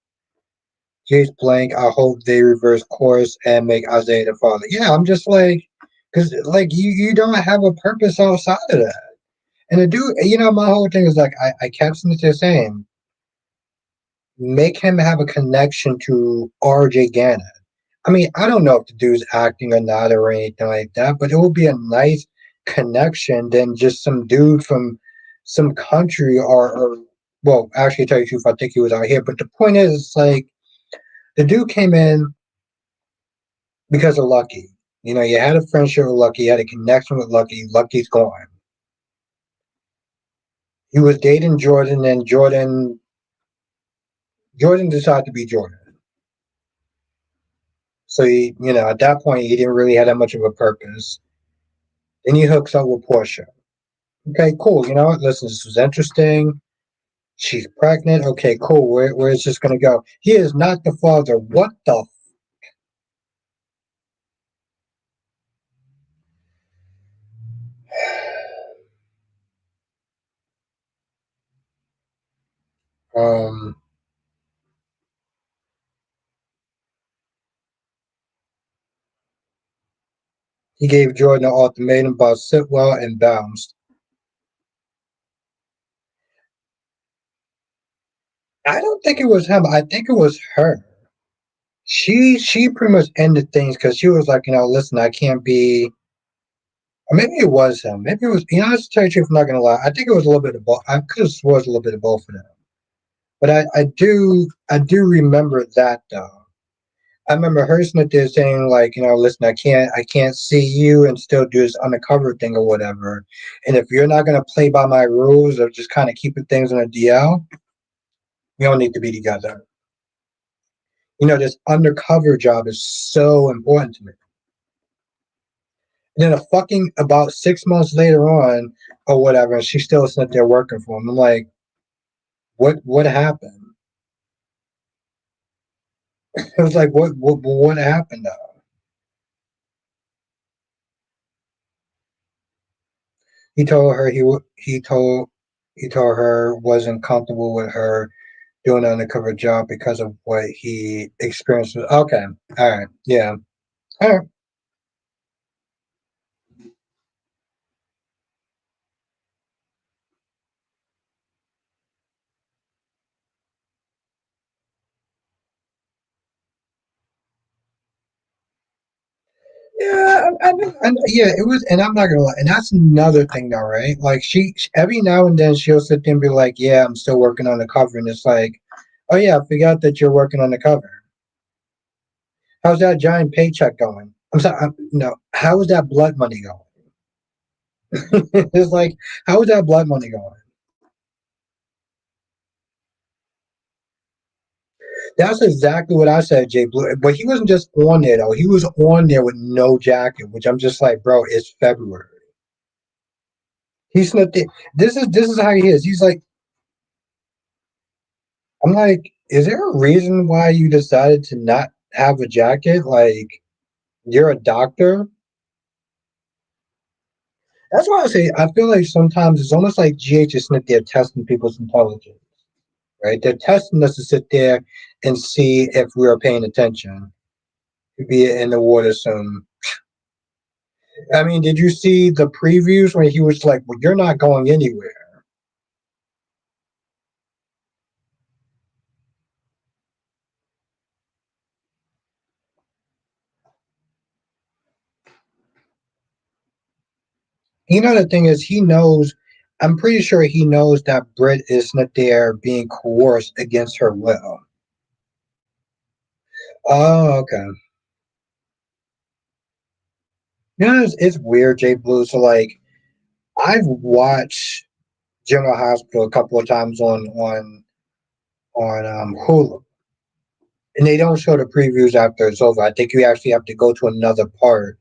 Jace blank. I hope they reverse course and make Isaiah the father. Yeah, I'm just like, because like you don't have a purpose outside of that. And the dude, my whole thing is like, I kept saying, make him have a connection to RJ Gannon. I mean, I don't know if the dude's acting or not or anything like that, but it would be a nice connection than just some dude from some country or well, actually, to tell you the truth, I think he was out here. But the point is, it's like the dude came in because of Lucky. You had a friendship with Lucky, you had a connection with Lucky. Lucky's gone. He was dating Jordan, and Jordan decided to be Jordan. So at that point, he didn't really have that much of a purpose. Then he hooks up with Portia. Okay, cool. You know what? Listen, this was interesting. She's pregnant. Okay, cool. Where is this gonna go? He is not the father. What the? He gave Jordan an ultimatum about Sitwell and bounced. I don't think it was him. I think it was her. She pretty much ended things because she was like, listen, I can't be. Or maybe it was him. Maybe it was. To tell you the truth, I'm not gonna lie. I think it was a little bit of both. I could have swore it was a little bit of both of them. But I do remember that though. I remember her Smith there saying like, listen, I can't see you and still do this undercover thing or whatever. And if you're not gonna play by my rules of just kind of keeping things on a DL, we don't need to be together. This undercover job is so important to me. And then a fucking about 6 months later on or whatever, and she's still sitting there working for him. I'm like, what happened? It was like what happened though? He told her he told her wasn't comfortable with her doing an undercover job because of what he experienced. Okay, all right, yeah, all right. Yeah, yeah, it was, and I'm not gonna lie, and that's another thing, though, right? Like every now and then she'll sit there and be like, "Yeah, I'm still working on the cover," and it's like, "Oh yeah, I forgot that you're working on the cover. How's that giant paycheck going? I'm sorry, no, how is that blood money going? It's like, how is that blood money going? That's exactly what I said, Jay Blue. But he wasn't just on there though. He was on there with no jacket, which I'm just like, bro, it's February. He slipped it. This is how he is. He's like, I'm like, is there a reason why you decided to not have a jacket? Like, you're a doctor. That's why I say I feel like sometimes it's almost like GH is sitting there testing people's intelligence, right? They're testing us to sit there and see if we are paying attention. Be it in the water soon. I mean, did you see the previews where he was like, "Well, you're not going anywhere." You know, the thing is, he knows. I'm pretty sure he knows that Britt is not there being coerced against her will. Oh, okay. You know, it's weird, Jay Blue. So, like, I've watched General Hospital a couple of times on Hulu, and they don't show the previews after it's over. I think you actually have to go to another part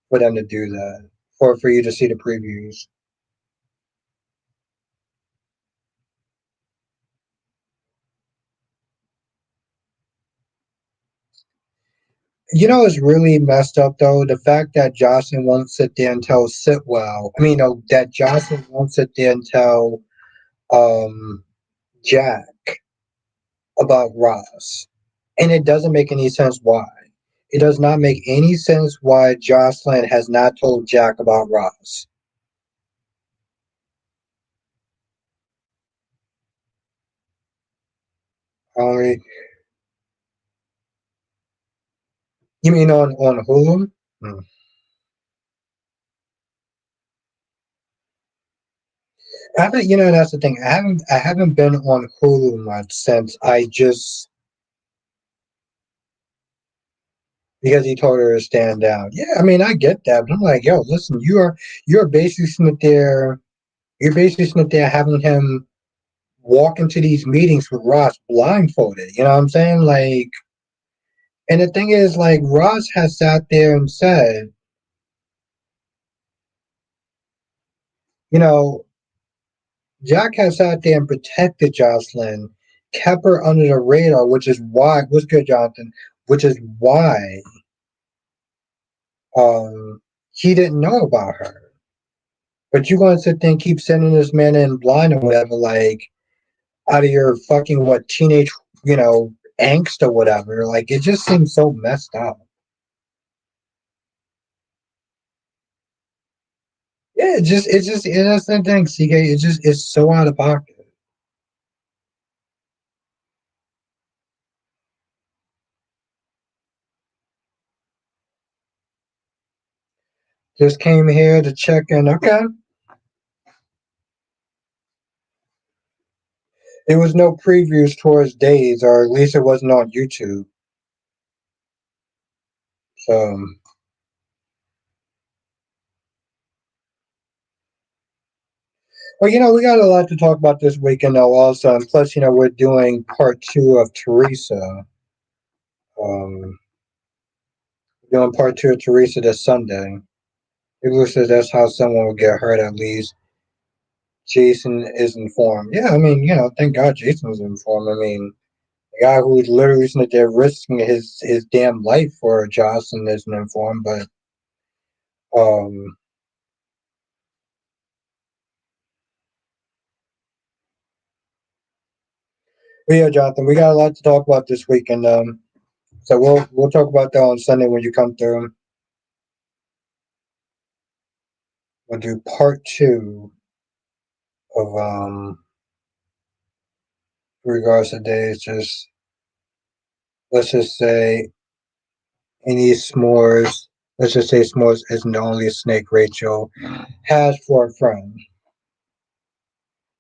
for them to do that, for you to see the previews. You know, it's really messed up though. The fact that Jocelyn won't sit there and tell Sitwell. I mean, no, that Jocelyn won't sit there and tell um, Jack about Ross, and it doesn't make any sense why. It does not make any sense why Jocelyn has not told Jack about Ross. Only you mean on Hulu? Hmm. I haven't. You know, that's the thing. I haven't been on Hulu much since I just because he told her to stand down. Yeah, I mean, I get that, but I'm like, yo, listen, you're basically sitting there, you're basically sitting there having him walk into these meetings with Ross blindfolded. You know what I'm saying? Like, and the thing is, like, Ross has sat there and said, you know, Jack has sat there and protected Jocelyn, kept her under the radar, which is why. What's good, Jonathan? Which is why he didn't know about her. But you're going to sit there and keep sending this man in blind or whatever, like out of your fucking what teenage, angst or whatever. Like it just seems so messed up. Yeah, that's the thing, CK. It's so out of pocket. Just came here to check in. Okay, there was no previews towards days, or at least it wasn't on YouTube. So, well, we got a lot to talk about this weekend, though. Also, and plus, we're doing part two of Teresa. Um, doing part two of Teresa this Sunday. People says that's how someone would get hurt. At least Jason is informed. Yeah, I mean, thank God Jason was informed. I mean, the guy who's literally isn't there risking his damn life for Jocelyn isn't informed. Um, but yeah, Jonathan, we got a lot to talk about this weekend. So we'll talk about that on Sunday when you come through. We'll do part two of regards to days. Just let's just say any s'mores. Let's just say s'mores isn't the only snake Rachel has for a friend.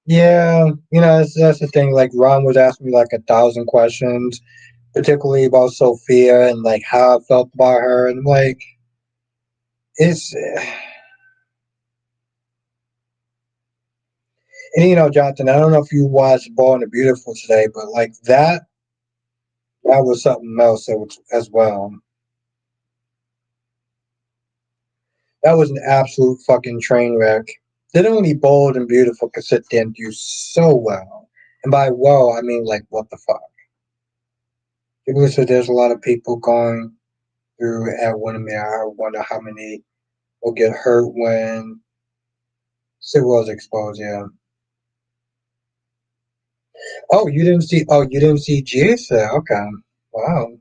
Yeah, that's the thing. Like Ron was asking me like 1,000 questions, particularly about Sophia and like how I felt about her, and like it's And Jonathan, I don't know if you watched Ball and the Beautiful today, but like that was something else as well. That was an absolute fucking train wreck. That only Bold and Beautiful could sit there and do so well. And by well, I mean like what the fuck. People said there's a lot of people going through at Windermere. I wonder how many will get hurt when Sid was exposed. Yeah. Oh, you didn't see. Oh, you didn't see Jason. Okay. Wow.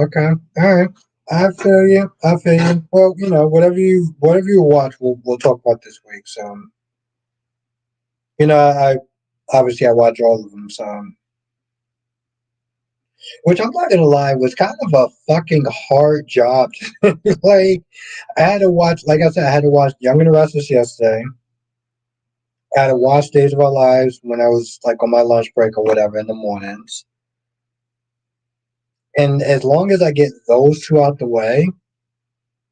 Okay. All right. I feel you. I feel you. Well, whatever you watch, we'll talk about this week. So, I obviously I watch all of them. So, which I'm not gonna lie was kind of a fucking hard job. Like I had to watch, like I said, I had to watch Young and the Restless yesterday. I had to watch Days of Our Lives when I was like on my lunch break or whatever in the mornings. And as long as I get those two out the way,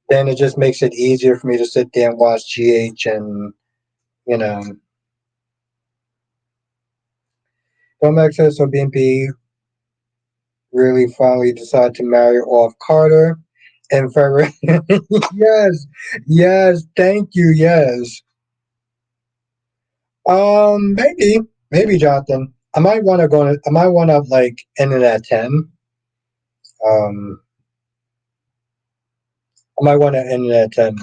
then it just makes it easier for me to sit there and watch GH and you know Film Access or BNP really finally decided to marry off Carter and Ferrer. Yes, yes, thank you, yes. Maybe Jonathan. I might want to like end it at 10. Um, I might want to end it at 10.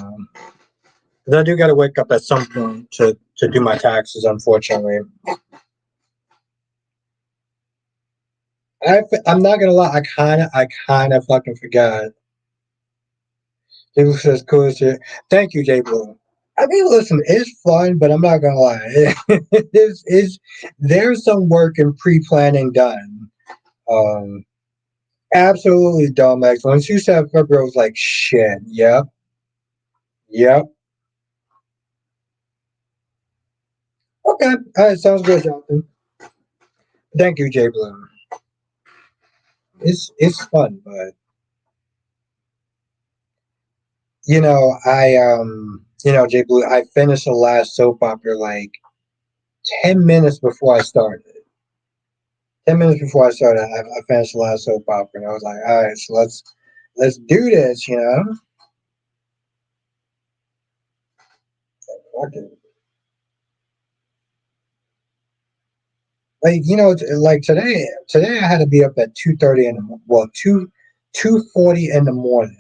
Because I do got to wake up at some point to do my taxes. Unfortunately, I'm not gonna lie. I kind of fucking forgot. People says cool as shit. Thank you, J Blue. I mean, listen, it's fun, but I'm not gonna lie. There's some work and pre-planning done. Um, Absolutely, Domex. Once you said February, I was like, shit. Yep, yep. Okay, all right, sounds good, Jonathan. Thank you, J Blue. It's fun, but J Blue. I finished the last soap opera like 10 minutes before I started. 10 minutes before I started, I finished the last soap opera, and I was like, all right, so let's do this. Fuck it. Like today I had to be up at 2:30 in the well 2:40 in the morning.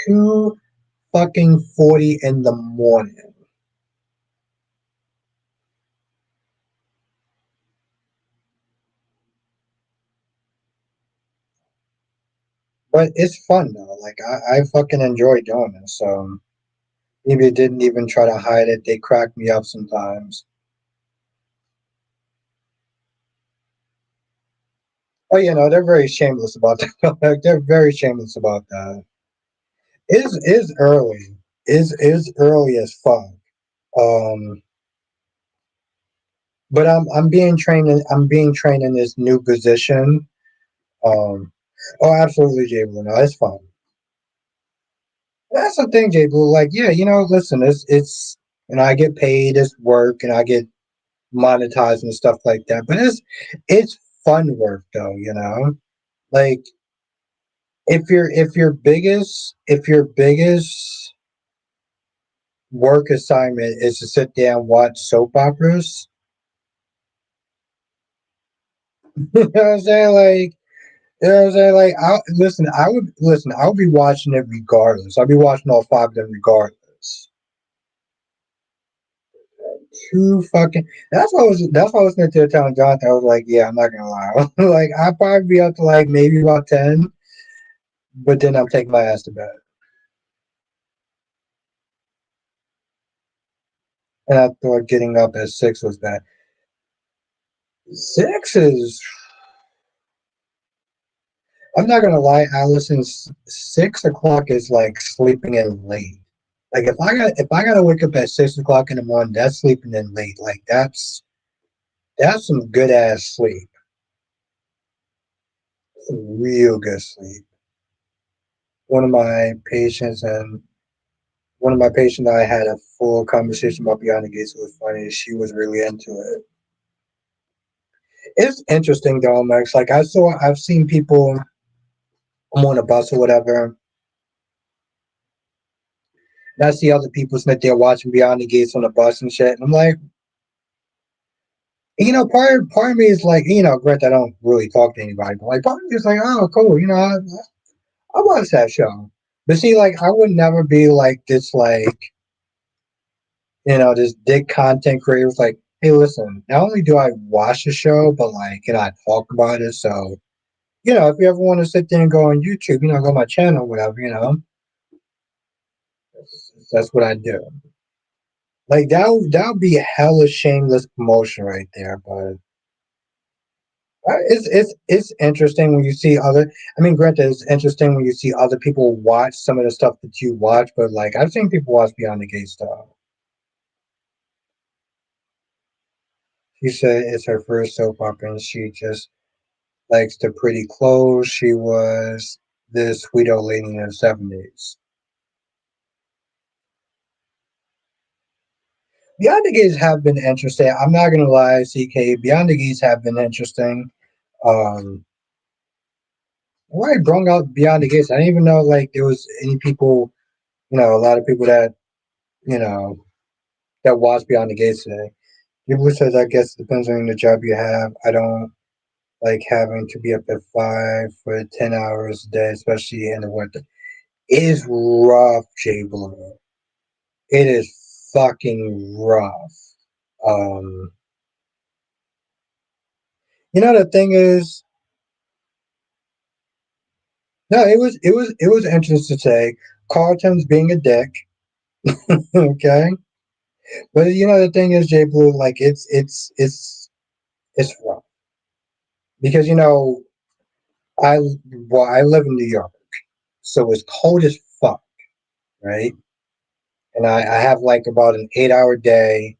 2 fucking 40 in the morning. But it's fun though. Like I fucking enjoy doing it. So maybe it didn't even try to hide it. They crack me up sometimes. Oh, they're very shameless about that. Like, they're very shameless about that. Is early. Is early as fuck. Um, but I'm being trained in this new position. Um, oh, absolutely, Jay Blue. No, it's fun. That's the thing, Jay Blue. Like, yeah, listen, it's I get paid, it's work, and I get monetized and stuff like that. But it's fun work though. Like if your biggest work assignment is to sit down and watch soap operas, you know what I'm saying? Like, you know what I'm saying? Like, I would be watching it regardless. I'd be watching all five of them regardless. Too fucking. That's why I was listening to the town Jonathan. I was like, yeah, I'm not gonna lie. Like, I'd probably be up to like maybe about 10, but then I'm taking my ass to bed, and I thought getting up at 6 was bad. Six is. I'm not gonna lie, Allison. 6 o'clock is like sleeping in late. Like if I gotta wake up at 6 o'clock in the morning, that's sleeping in late. Like that's some good ass sleep. real good sleep. One of my patients and one of my patients I had a full conversation about Beyond the Gates. It was funny. She was really into it. It's interesting though, Max. Like I've seen people. I'm on a bus or whatever, and I see other people sitting there watching Beyond the Gates on the bus and shit. And I'm like, part of me is like, granted, I don't really talk to anybody, but like, part of me is like, oh, cool, I watch that show. But see, like, I would never be like this, like, this dick content creator. It's like, hey, listen, not only do I watch the show, but like, I talk about it. So, if you ever want to sit there and go on YouTube, go on my channel, whatever, that's what I do. Like that would be a hella shameless promotion right there, but it's interesting when you see other. I mean, granted, it's interesting when you see other people watch some of the stuff that you watch, but like I've seen people watch Beyond the Gate stuff. She said it's her first soap opera, and she just likes the pretty clothes. She was this sweet old lady in the '70s. Beyond the Gates have been interesting. I'm not gonna lie, CK. Beyond the Gates have been interesting. Um, why I brung out Beyond the Gates? I didn't even know like there was any people. A lot of people that you know that watch Beyond the Gates today. People says I guess it depends on the job you have. I don't like having to be up at 5 for 10 hours a day, especially in the winter. It is rough, Jay Blue. It is fucking rough. Um, the thing is, no, it was interesting to say Carlton's being a dick, okay. But the thing is, Jay Blue, like it's rough because I I live in New York, so it's cold as fuck, right? And I have like about an 8 hour day,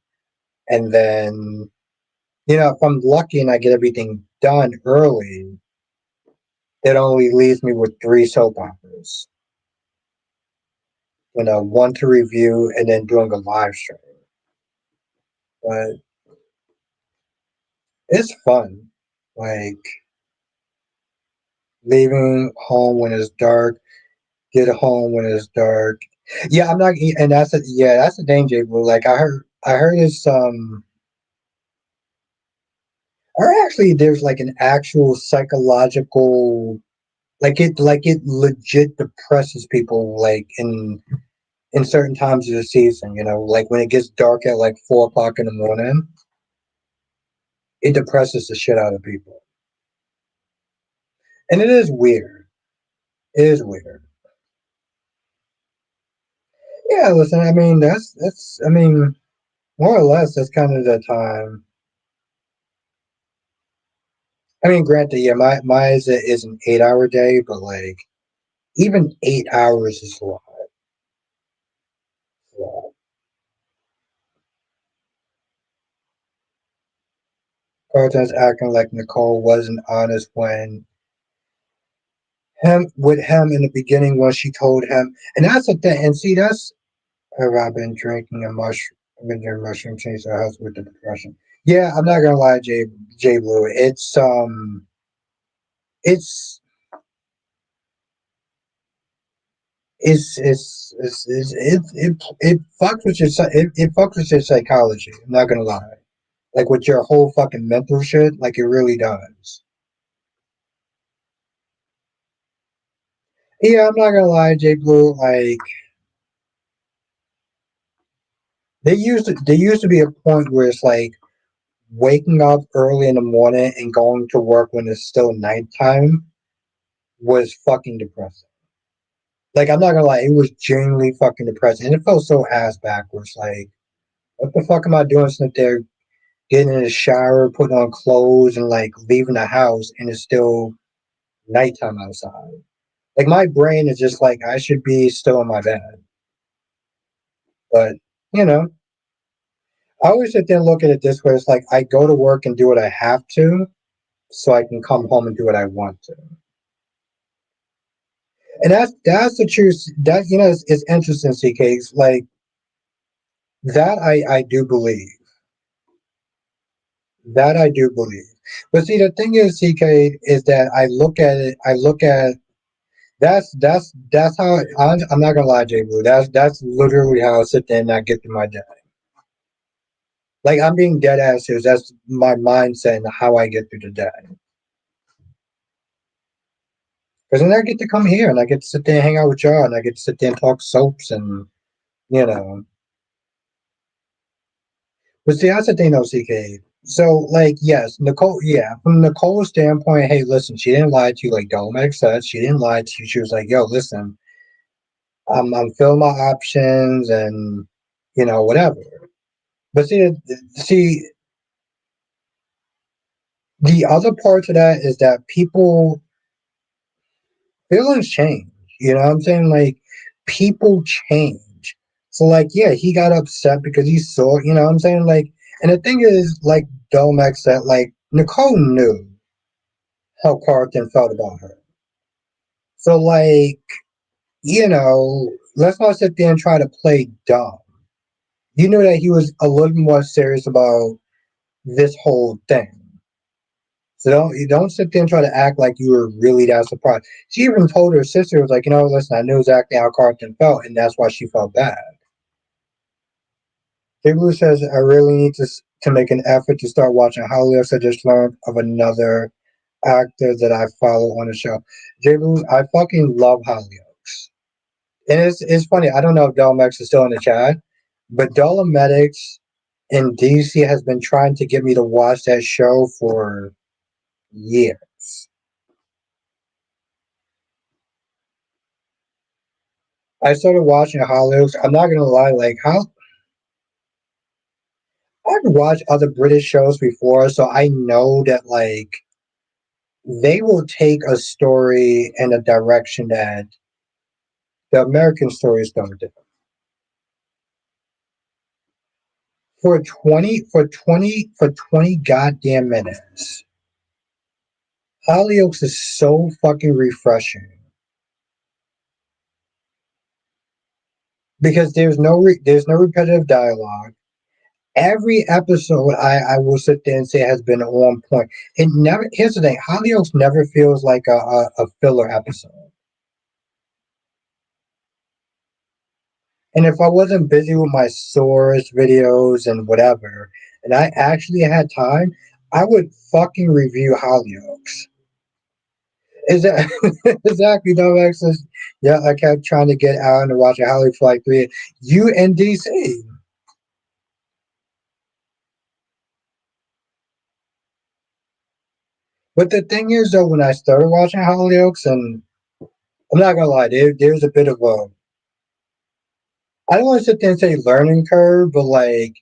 and then if I'm lucky and I get everything done early, it only leaves me with three soap operas. One to review and then doing a live stream. But it's fun, like leaving home when it's dark, get home when it's dark. Yeah, I'm not, and that's the danger, bro. Like I heard it's or actually there's like an actual psychological, like it legit depresses people like in certain times of the season, like when it gets dark at like 4 o'clock in the morning, it depresses the shit out of people. And it is weird. It is weird. Yeah, listen, I mean that's I mean, more or less that's kind of the time. I mean, granted, yeah, my is an 8 hour day, but like even 8 hours is a lot. Yeah. Carlton's acting like Nicole wasn't honest when him with him in the beginning when she told him, and that's the thing. And see, that's have I been drinking a mushroom? I've been drinking mushroom change the house with the depression. Yeah, I'm not gonna lie, Jay Blue. It's it fucks with it fucks with your psychology. I'm not gonna lie, like with your whole fucking mental shit, like it really does. Yeah, I'm not gonna lie, Jay Blue. Like there used to be a point where it's like waking up early in the morning and going to work when it's still nighttime was fucking depressing. Like I'm not gonna lie, it was genuinely fucking depressing, and it felt so ass backwards. Like, what the fuck am I doing? Sitting there, getting in the shower, putting on clothes, and like leaving the house, and it's still nighttime outside. Like my brain is just like I should be still in my bed, but you know, I always sit there and look at it this way. It's like I go to work and do what I have to, so I can come home and do what I want to. And that's the truth. That it's interesting, CKs. Like that, I do believe. That I do believe. But see, the thing is, CK, is that I look at it. I look at that's how I'm not gonna lie, Jay Blue. That's literally how I sit there and I get through my day. Like I'm being dead ass serious. That's my mindset and how I get through the day. Because then I get to come here and I get to sit there and hang out with y'all and I get to sit there and talk soaps and you know. But see, that's the thing though, CK. So like yes, Nicole, yeah, from Nicole's standpoint, hey, listen, she didn't lie to you like Dolomec said. She didn't lie to you. She was like, yo, listen, I'm filling my options and whatever. But see, the other part to that is that people feelings change. You know what I'm saying? Like people change. So like, yeah, he got upset because he saw. You know what I'm saying? Like, and the thing is, like Dolmax said, like Nicole knew how Carlton felt about her. So like, let's not sit there and try to play dumb. You knew that he was a little more serious about this whole thing. So don't sit there and try to act like you were really that surprised. She even told her sister, was like, listen, I knew exactly how Carlton felt, and that's why she felt bad. Jay Blue says, I really need to make an effort to start watching Hollyoaks. I just learned of another actor that I follow on the show. Jay Blue, I fucking love Hollyoaks. And it's funny, I don't know if Delmex is still in the chat, but Dolomedics in DC has been trying to get me to watch that show for years. I started watching Hollyoaks. I'm not gonna lie, like how I've watched other British shows before, so I know that like they will take a story in a direction that the American stories don't do. For 20 goddamn minutes. Hollyoaks is so fucking refreshing because there's no repetitive dialogue. Every episode I will sit there and say has been on point. It never Here's the thing, Hollyoaks never feels like a filler episode. And if I wasn't busy with my source videos and whatever, and I actually had time, I would fucking review Hollyoaks. Is that exactly no access? Yeah, I kept trying to get out and watch a Hollyoaks for like 3. You in DC. But the thing is though, when I started watching Hollyoaks, and I'm not gonna lie, there's a bit of a, I don't want to sit there and say learning curve, but like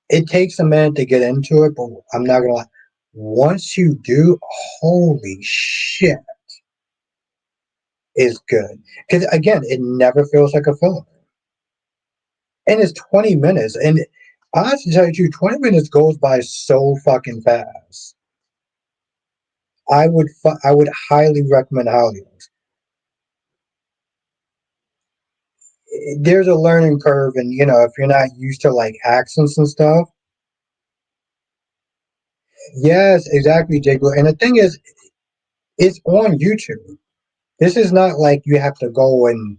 it takes a minute to get into it. But I'm not gonna lie, once you do, holy shit, is good. Because again, it never feels like a film, and it's 20 minutes. And honestly, tell you, 20 minutes goes by so fucking fast. I would highly recommend Hollywood. There's a learning curve, and if you're not used to like accents and stuff. Yes, exactly, Jake. And the thing is, it's on YouTube. This is not like you have to go and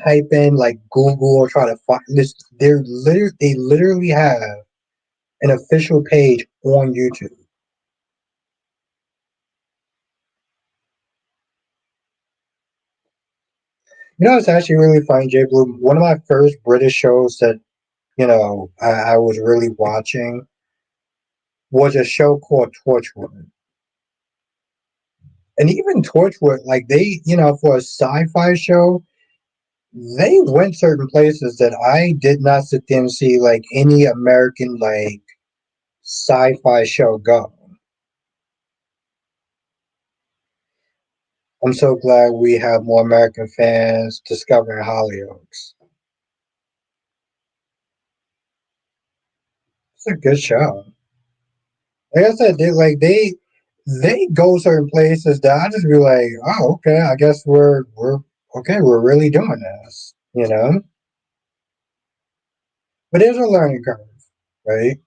type in like Google or try to find this. They literally have an official page on YouTube. It's actually really funny, Jay Blue. One of my first British shows that I was really watching was a show called Torchwood. And even Torchwood, like they, for a sci-fi show, they went certain places that I did not sit there and see like any American like sci-fi show go. I'm so glad we have more American fans discovering Hollyoaks. It's a good show. Like I said, they go certain places that I just be like, oh, okay, I guess we're okay, we're really doing this, you know? But there's a learning curve, right?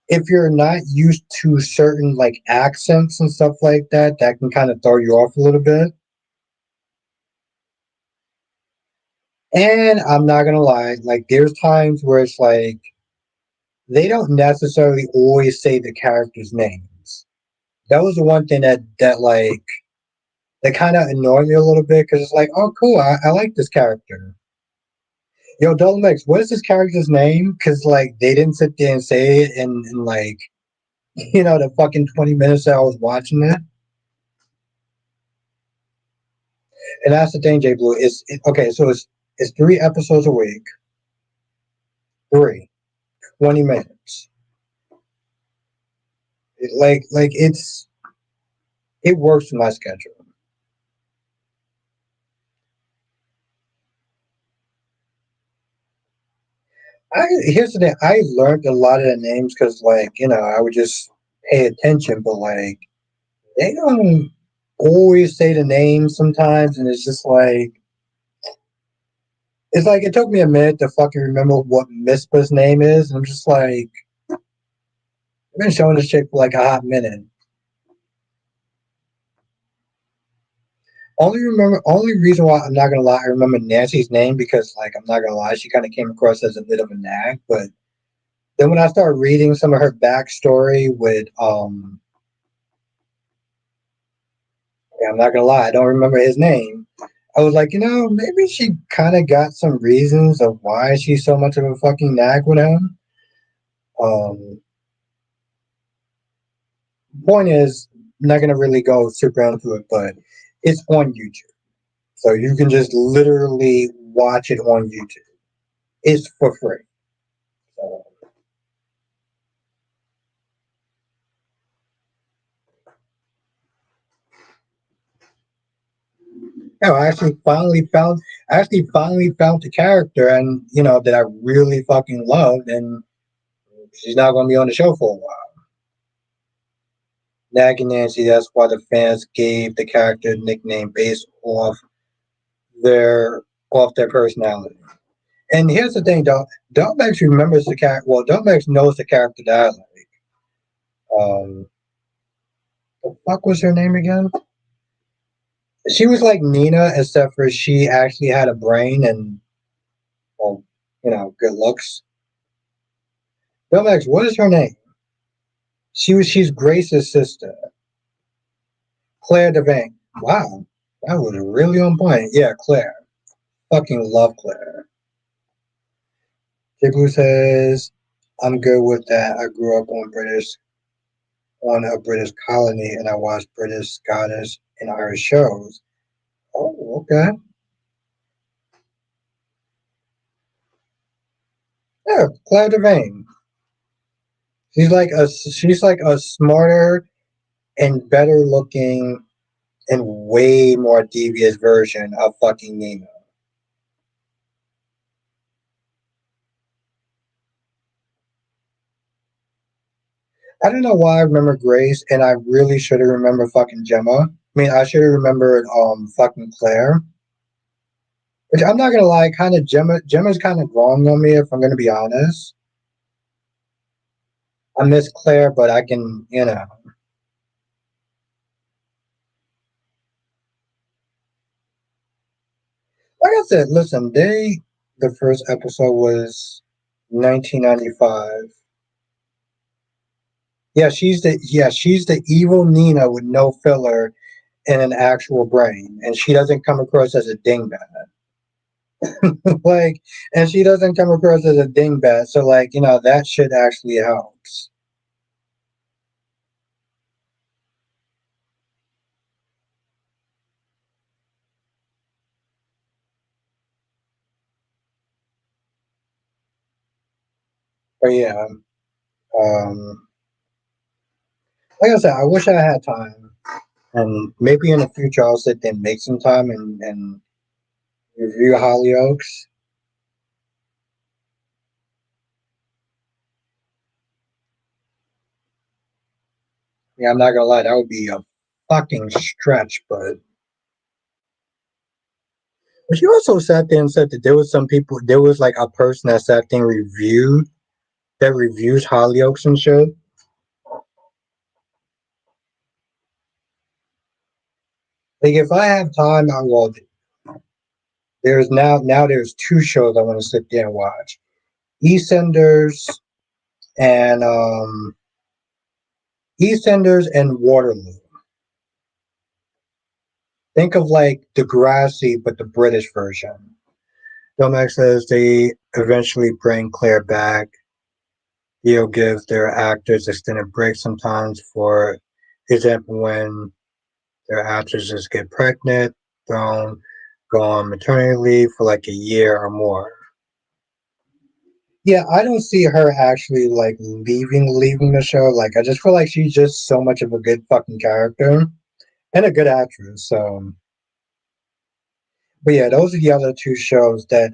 If you're not used to certain like accents and stuff like that, that can kind of throw you off a little bit. And I'm not gonna lie, like there's times where it's like they don't necessarily always say the characters' names. That was the one thing that kind of annoyed me a little bit because it's like, oh, cool, I like this character. Yo, Double Mix, what is this character's name? Because like they didn't sit there and say it in like the fucking 20 minutes that I was watching it. And that's the thing, Jay Blue. Okay, so it's 3 episodes a week, three, 20 minutes. It works for my schedule. Here's the thing. I learned a lot of the names because, I would just pay attention, but they don't always say the names sometimes, and it's like it took me a minute to fucking remember what Mispa's name is. And I'm just like, I've been showing this chick for like a hot minute. Only reason why I'm not gonna lie, I remember Nancy's name because, I'm not gonna lie, she kind of came across as a bit of a nag. But then when I started reading some of her backstory with, yeah, I'm not gonna lie, I don't remember his name. I was like, maybe she kind of got some reasons of why she's so much of a fucking nag with him. Um, Point is, I'm not gonna really go super into it, but it's on YouTube, so you can just literally watch it on YouTube. It's for free. So, yeah, I actually finally found the character, and that I really fucking loved, and she's not gonna be on the show for a while. Nag and Nancy. That's why the fans gave the character a nickname based their off their personality. And here's the thing, though. Delmex remembers the character. Well, Delmex knows the character that I like. The fuck was her name again? She was like Nina, except for she actually had a brain and, well, good looks. Delmex, what is her name? She's Grace's sister, Claire Devane. Wow, that was really on point. Yeah, Claire. Fucking love Claire. J Blue says, I'm good with that. I grew up on a British colony and I watched British, Scottish, and Irish shows. Oh, okay. Yeah, Claire Devane. She's like a smarter and better looking and way more devious version of fucking Nina. I don't know why I remember Grace and I really should have remembered fucking Gemma. I mean, I should have remembered fucking Claire. Which I'm not gonna lie, kind of Gemma's kind of growing on me if I'm gonna be honest. I miss Claire, but I can, like I said, listen, the first episode was 1995. Yeah, she's the evil Nina with no filler and an actual brain, and she doesn't come across as a dingbat. like, and she doesn't come across as a dingbat, so that shit actually helps. But yeah, um, like I said, I wish I had time, and maybe in the future I'll sit there and make some time and review Hollyoaks. Yeah, I'm not gonna lie, that would be a fucking stretch, but But she also sat there and said that there was some people, there was like a person that sat there and that reviews Hollyoaks and shit. Like if I have time, I will. There's now there's two shows I want to sit there and watch: EastEnders and EastEnders and Waterloo. Think of like Degrassi, but the British version. Domex says they eventually bring Claire back. Theo gives their actors extended breaks sometimes. For example, when their actresses get pregnant, thrown, go on maternity leave for like a year or more. Yeah, I don't see her actually like leaving the show. Like I just feel like she's just so much of a good fucking character and a good actress. So, but yeah, those are the other two shows that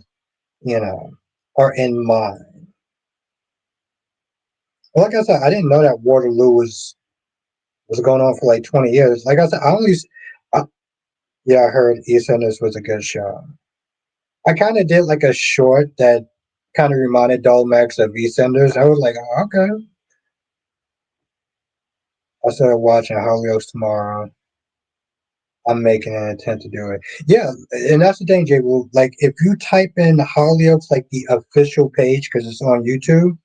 you know are in mine. Like I said, I didn't know that Waterloo was going on for like 20 years. Like I said, I, yeah, I heard EastEnders was a good show. I kind of did like a short that kind of reminded Dolmex of EastEnders. I was like, oh, okay. I started watching Hollyoaks tomorrow. I'm making an intent to do it. Yeah, and that's the thing, Jay. Well, like if you type in Hollyoaks, like the official page, because it's on YouTube,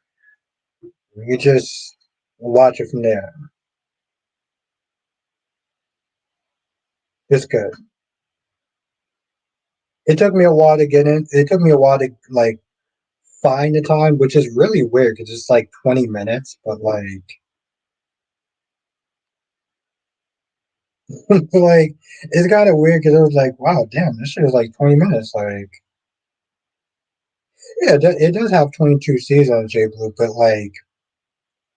you just watch it from there. It's good. It took me a while to get in. It took me a while to like find the time, which is really weird because it's like 20 minutes, but like it's kind of weird because it was like, wow, damn, this shit is like 20 minutes. Like, yeah, it does have 22 seasons, J Blue, but like,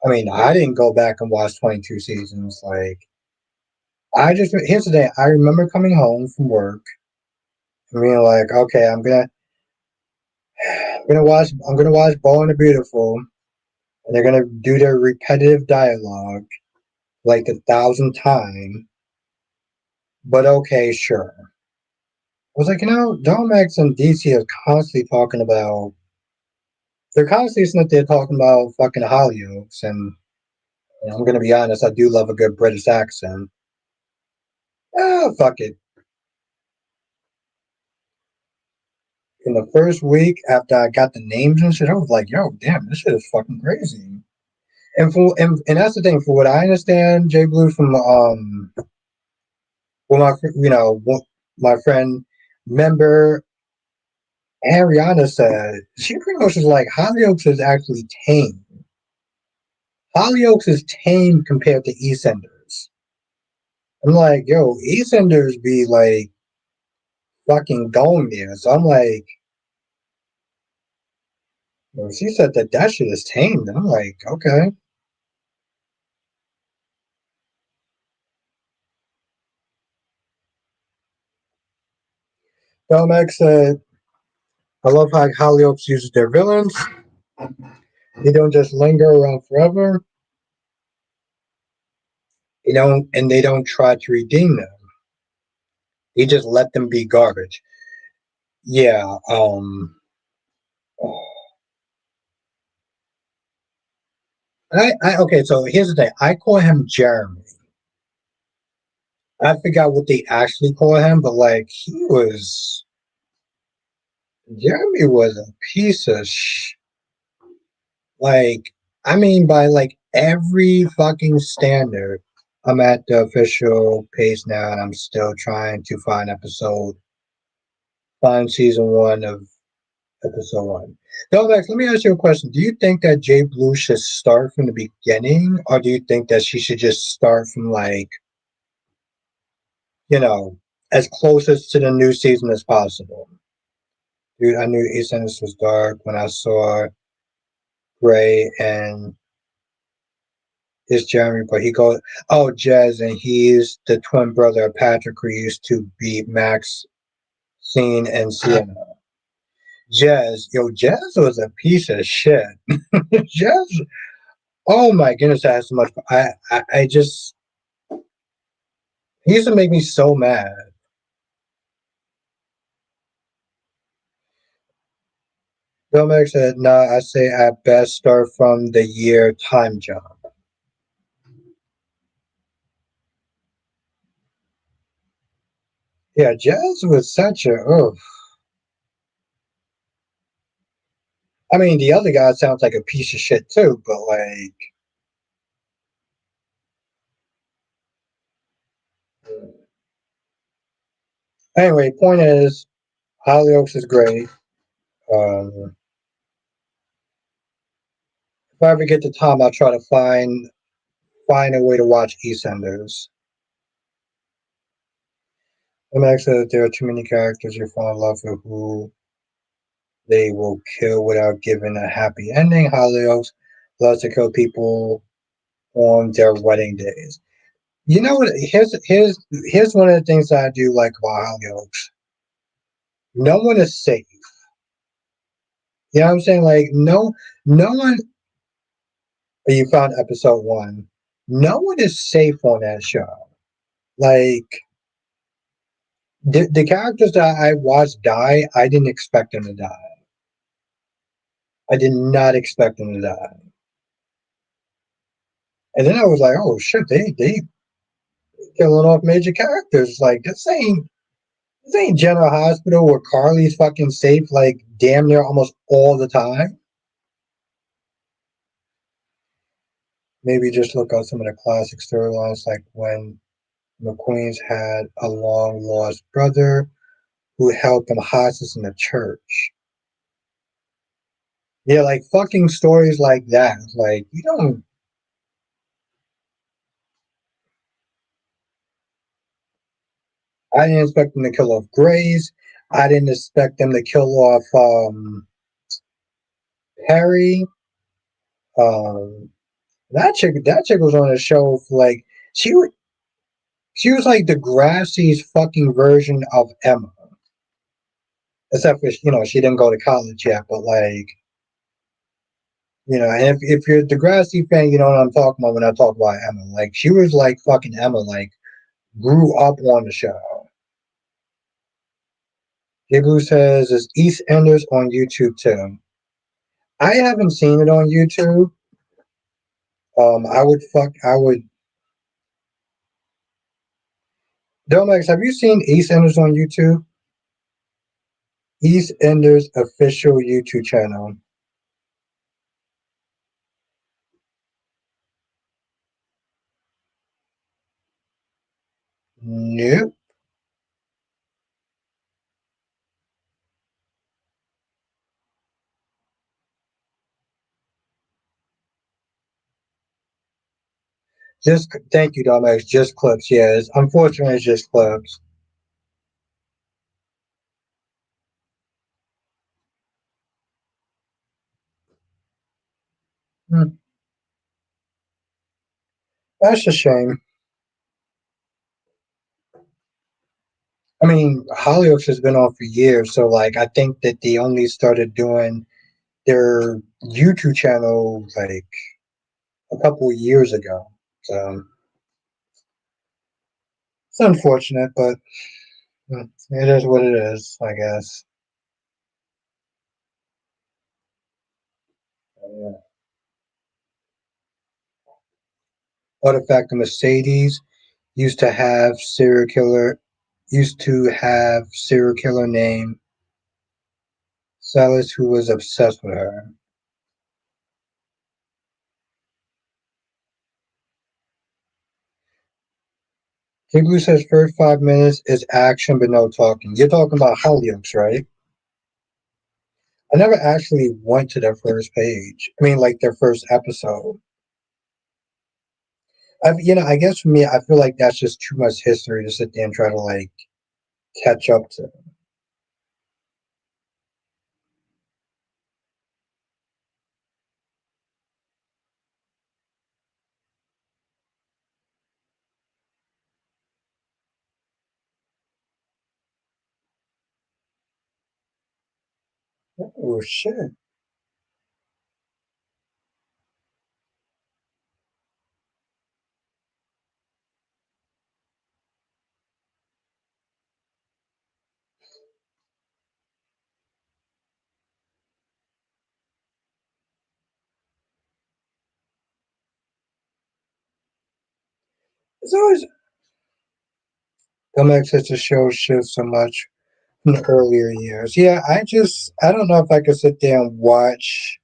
I mean, I didn't go back and watch 22 seasons. Like, here's the thing. I remember coming home from work and being like, okay, I'm gonna watch Ball and the Beautiful, and they're gonna do their repetitive dialogue like the thousandth time. But okay, sure. I was like, Domex and DC are constantly talking about. They're constantly sitting there talking about fucking Hollyoaks, and I'm gonna be honest, I do love a good British accent. Ah, fuck it. In the first week after I got the names and shit, I was like, yo, damn, this shit is fucking crazy. And that's the thing. For what I understand, Jay Blue from well, my friend member Ariana said, she pretty much was like, Hollyoaks is actually tame. Hollyoaks is tame compared to EastEnders. I'm like, yo, EastEnders be like fucking going there. So I'm like, well, she said that shit is tame. And I'm like, okay. Belmax said, I love how Hollyoaks uses their villains. They don't just linger around forever. And they don't try to redeem them. They just let them be garbage. Yeah. Okay. So here's the thing. I call him Jeremy. I forgot what they actually call him, but like Jeremy was a piece of like. I mean, by like every fucking standard. I'm at the official page now, and I'm still trying to find season one of episode one. Now, Max, let me ask you a question. Do you think that Jay Blue should start from the beginning, or do you think that she should just start from like, you know, as closest to the new season as possible? Dude, I knew EastEnders was dark when I saw Gray and it's Jeremy, but he goes, oh, Jez, and he's the twin brother of Patrick who used to beat Max, Scene, and Sienna. Jez was a piece of shit. Jez, oh my goodness, I have so much. I just, he used to make me so mad. Domek said, nah, I say at best start from the year time jump. Yeah, Jazz was such a, oh. I mean, the other guy sounds like a piece of shit too, but like, anyway, point is, Hollyoaks is great. Um, if I ever get the time, I'll try to find a way to watch EastEnders. I'm actually that there are too many characters you fall in love with who they will kill without giving a happy ending. Hollyoaks loves to kill people on their wedding days. You know what? Here's one of the things that I do like about Hollyoaks. No one is safe. You know what I'm saying? Like no one. You found episode one. No one is safe on that show. Like the characters that I watched die, I didn't expect them to die. I did not expect them to die. And then I was like, oh shit, they killing off major characters. Like this ain't General Hospital where Carly's fucking safe like damn near almost all the time. Maybe just look up some of the classic storylines like when McQueen's had a long lost brother who held them hostage in the church. Yeah, like fucking stories like that. Like you don't. I didn't expect them to kill off Grace. I didn't expect them to kill off Perry. Um, that chick was on a show for like she she was like the Degrassi's fucking version of Emma, except for she didn't go to college yet, but like and if you're a Degrassi fan, you know what I'm talking about when I talk about Emma. Like she was like fucking Emma, like grew up on the show. J Blue says is EastEnders on YouTube too. I haven't seen it on YouTube. I would. Domex, have you seen EastEnders on YouTube? EastEnders official YouTube channel. Nope. Just thank you, Domex. Just clips. Yeah, unfortunately it's just clips. Hmm. That's a shame. I mean, Hollyoaks has been on for years, so like I think that they only started doing their YouTube channel like a couple of years ago. So it's unfortunate, but it is what it is, I guess. Yeah. Artifact and Mercedes used to have serial killer name Silas who was obsessed with her. King Blue says first 5 minutes is action but no talking. You're talking about Hollyoaks, right? I never actually went to their first page. I mean, like their first episode. I guess for me, I feel like that's just too much history to sit there and try to like catch up to. Oh shit! It's always Dumb X the show shifts so much in the earlier years. Yeah, I don't know if I could sit there and watch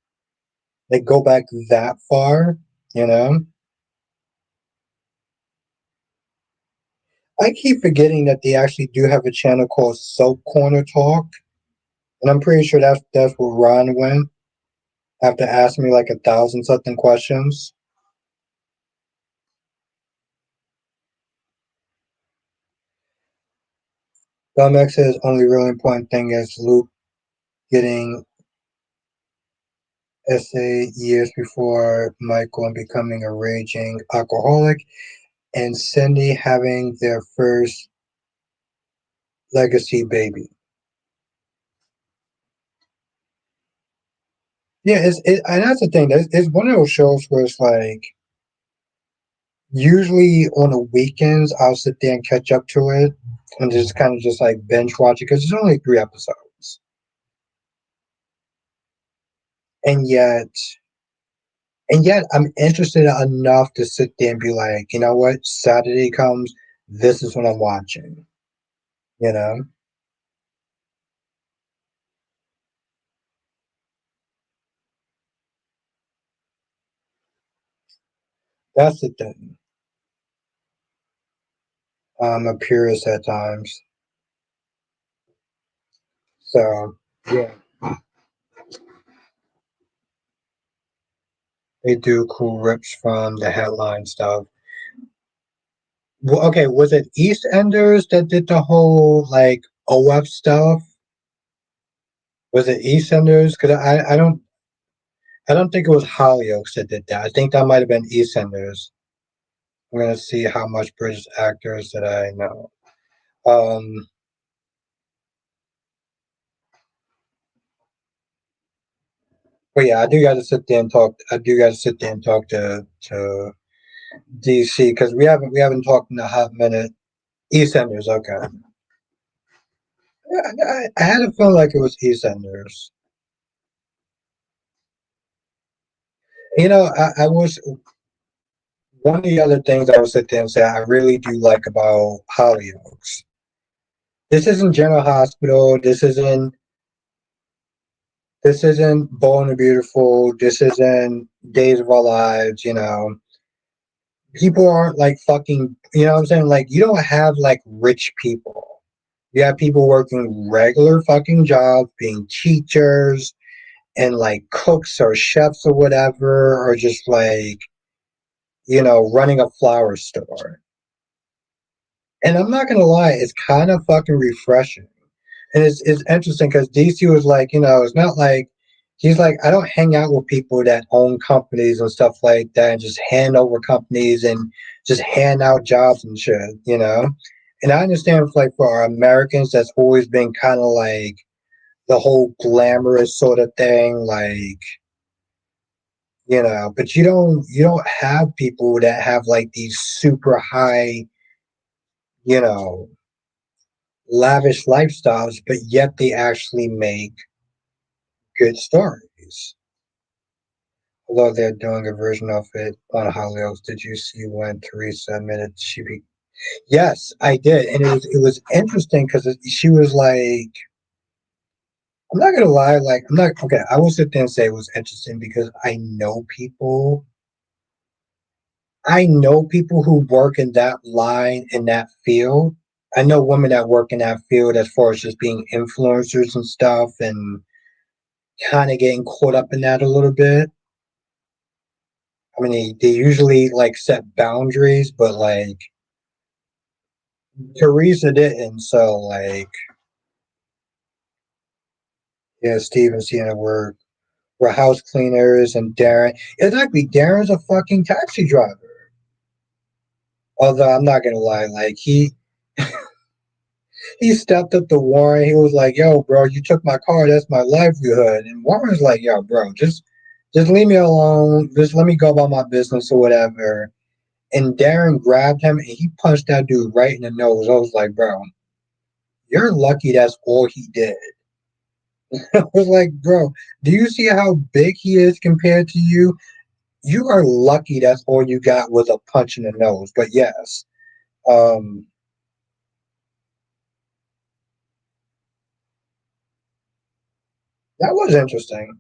like go back that far, you know? I keep forgetting that they actually do have a channel called Soap Corner Talk, and I'm pretty sure that's where Ron went after asking me like 1,000 something questions. Belmex says only really important thing is Luke getting SA years before Michael and becoming a raging alcoholic, and Cindy having their first legacy baby. Yeah, and that's the thing. It's one of those shows where it's like usually on the weekends I'll sit there and catch up to it and just kind of just like binge watch it because it's only 3 episodes, and yet I'm interested enough to sit there and be like, you know what, Saturday comes, this is what I'm watching. You know, that's the thing. I'm a purist at times, so yeah, they do cool rips from the headline stuff. Well, okay, was it EastEnders that did the whole like OF stuff? Was it EastEnders? Because I don't think it was Hollyoaks that did that. I think that might have been EastEnders. I'm gonna see how much British actors that I know. Um, but yeah, I do got to sit there and talk. I do got to sit there and talk to DC because we haven't talked in a hot minute. EastEnders, okay. I had a feeling like it was EastEnders. I was one of the other things I would sit there and say I really do like about Hollyoaks. This isn't General Hospital. This isn't Bold and Beautiful. This isn't Days of Our Lives. People aren't like fucking. You know what I'm saying? Like you don't have like rich people. You have people working regular fucking jobs, being teachers and like cooks or chefs or whatever, or just like running a flower store. And I'm not gonna lie, it's kind of fucking refreshing. And it's interesting because DC was like, it's not like he's like, I don't hang out with people that own companies and stuff like that and just hand over companies and just hand out jobs and shit. And I understand like for our Americans that's always been kind of like the whole glamorous sort of thing, like, but you don't have people that have like these super high, you know, lavish lifestyles, but yet they actually make good stories. Although they're doing a version of it on Hollyoaks. Did you see when Teresa admitted she be? Yes, I did, and it was interesting because she was like, I'm not gonna lie, like I'm not okay. I will sit there and say it was interesting because I know people who work in that line in that field. I know women that work in that field as far as just being influencers and stuff and kind of getting caught up in that a little bit. I mean, they usually like set boundaries, but like Teresa didn't. So like, yeah, Steve and Sienna were house cleaners, and Darren. Exactly, Darren's a fucking taxi driver. Although I'm not gonna lie, like he stepped up to Warren. He was like, "Yo, bro, you took my car. That's my livelihood." And Warren's like, "Yo, bro, just leave me alone. Just let me go about my business or whatever." And Darren grabbed him and he punched that dude right in the nose. I was like, "Bro, you're lucky. That's all he did." I was like, "Bro, do you see how big he is compared to you? You are lucky. That's all you got was a punch in the nose." But yes. Um, that was interesting.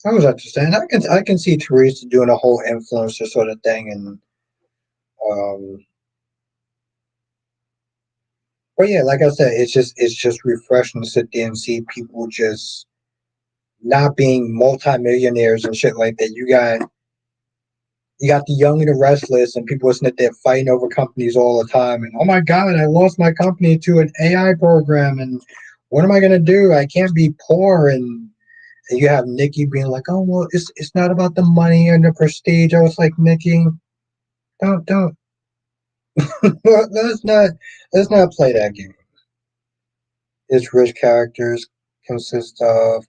That was interesting. I can see Teresa doing a whole influencer sort of thing, and um, but yeah, like I said, it's just refreshing to sit there and see people just not being multimillionaires and shit like that. You got the young and the restless, and people sitting there fighting over companies all the time. And oh my god, I lost my company to an AI program, and what am I gonna do? I can't be poor. And you have Nikki being like, oh well, it's not about the money and the prestige. I was like, Nikki, don't let's not play that game. Its rich characters consist of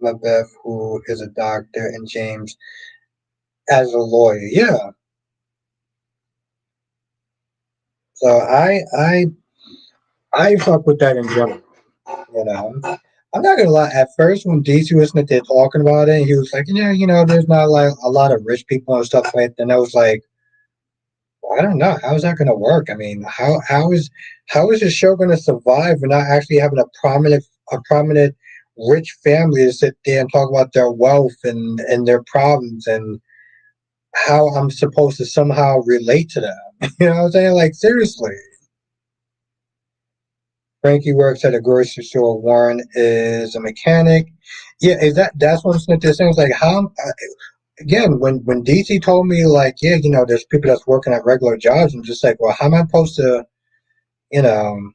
Macbeth, who is a doctor, and James as a lawyer. Yeah. So I fuck with that in general. You know, I'm not gonna lie. At first, when DC was there talking about it, he was like, "Yeah, there's not like a lot of rich people and stuff like that." And I was like, well, I don't know. How is that gonna work? I mean, how is this show gonna survive and not actually having a prominent rich family to sit there and talk about their wealth and their problems and how I'm supposed to somehow relate to them? You know what I'm saying? Like seriously. Frankie works at a grocery store. Warren is a mechanic. Yeah, that's what Smith is saying. It's like how again when DC told me like yeah there's people that's working at regular jobs. I'm just like well how am I supposed to you know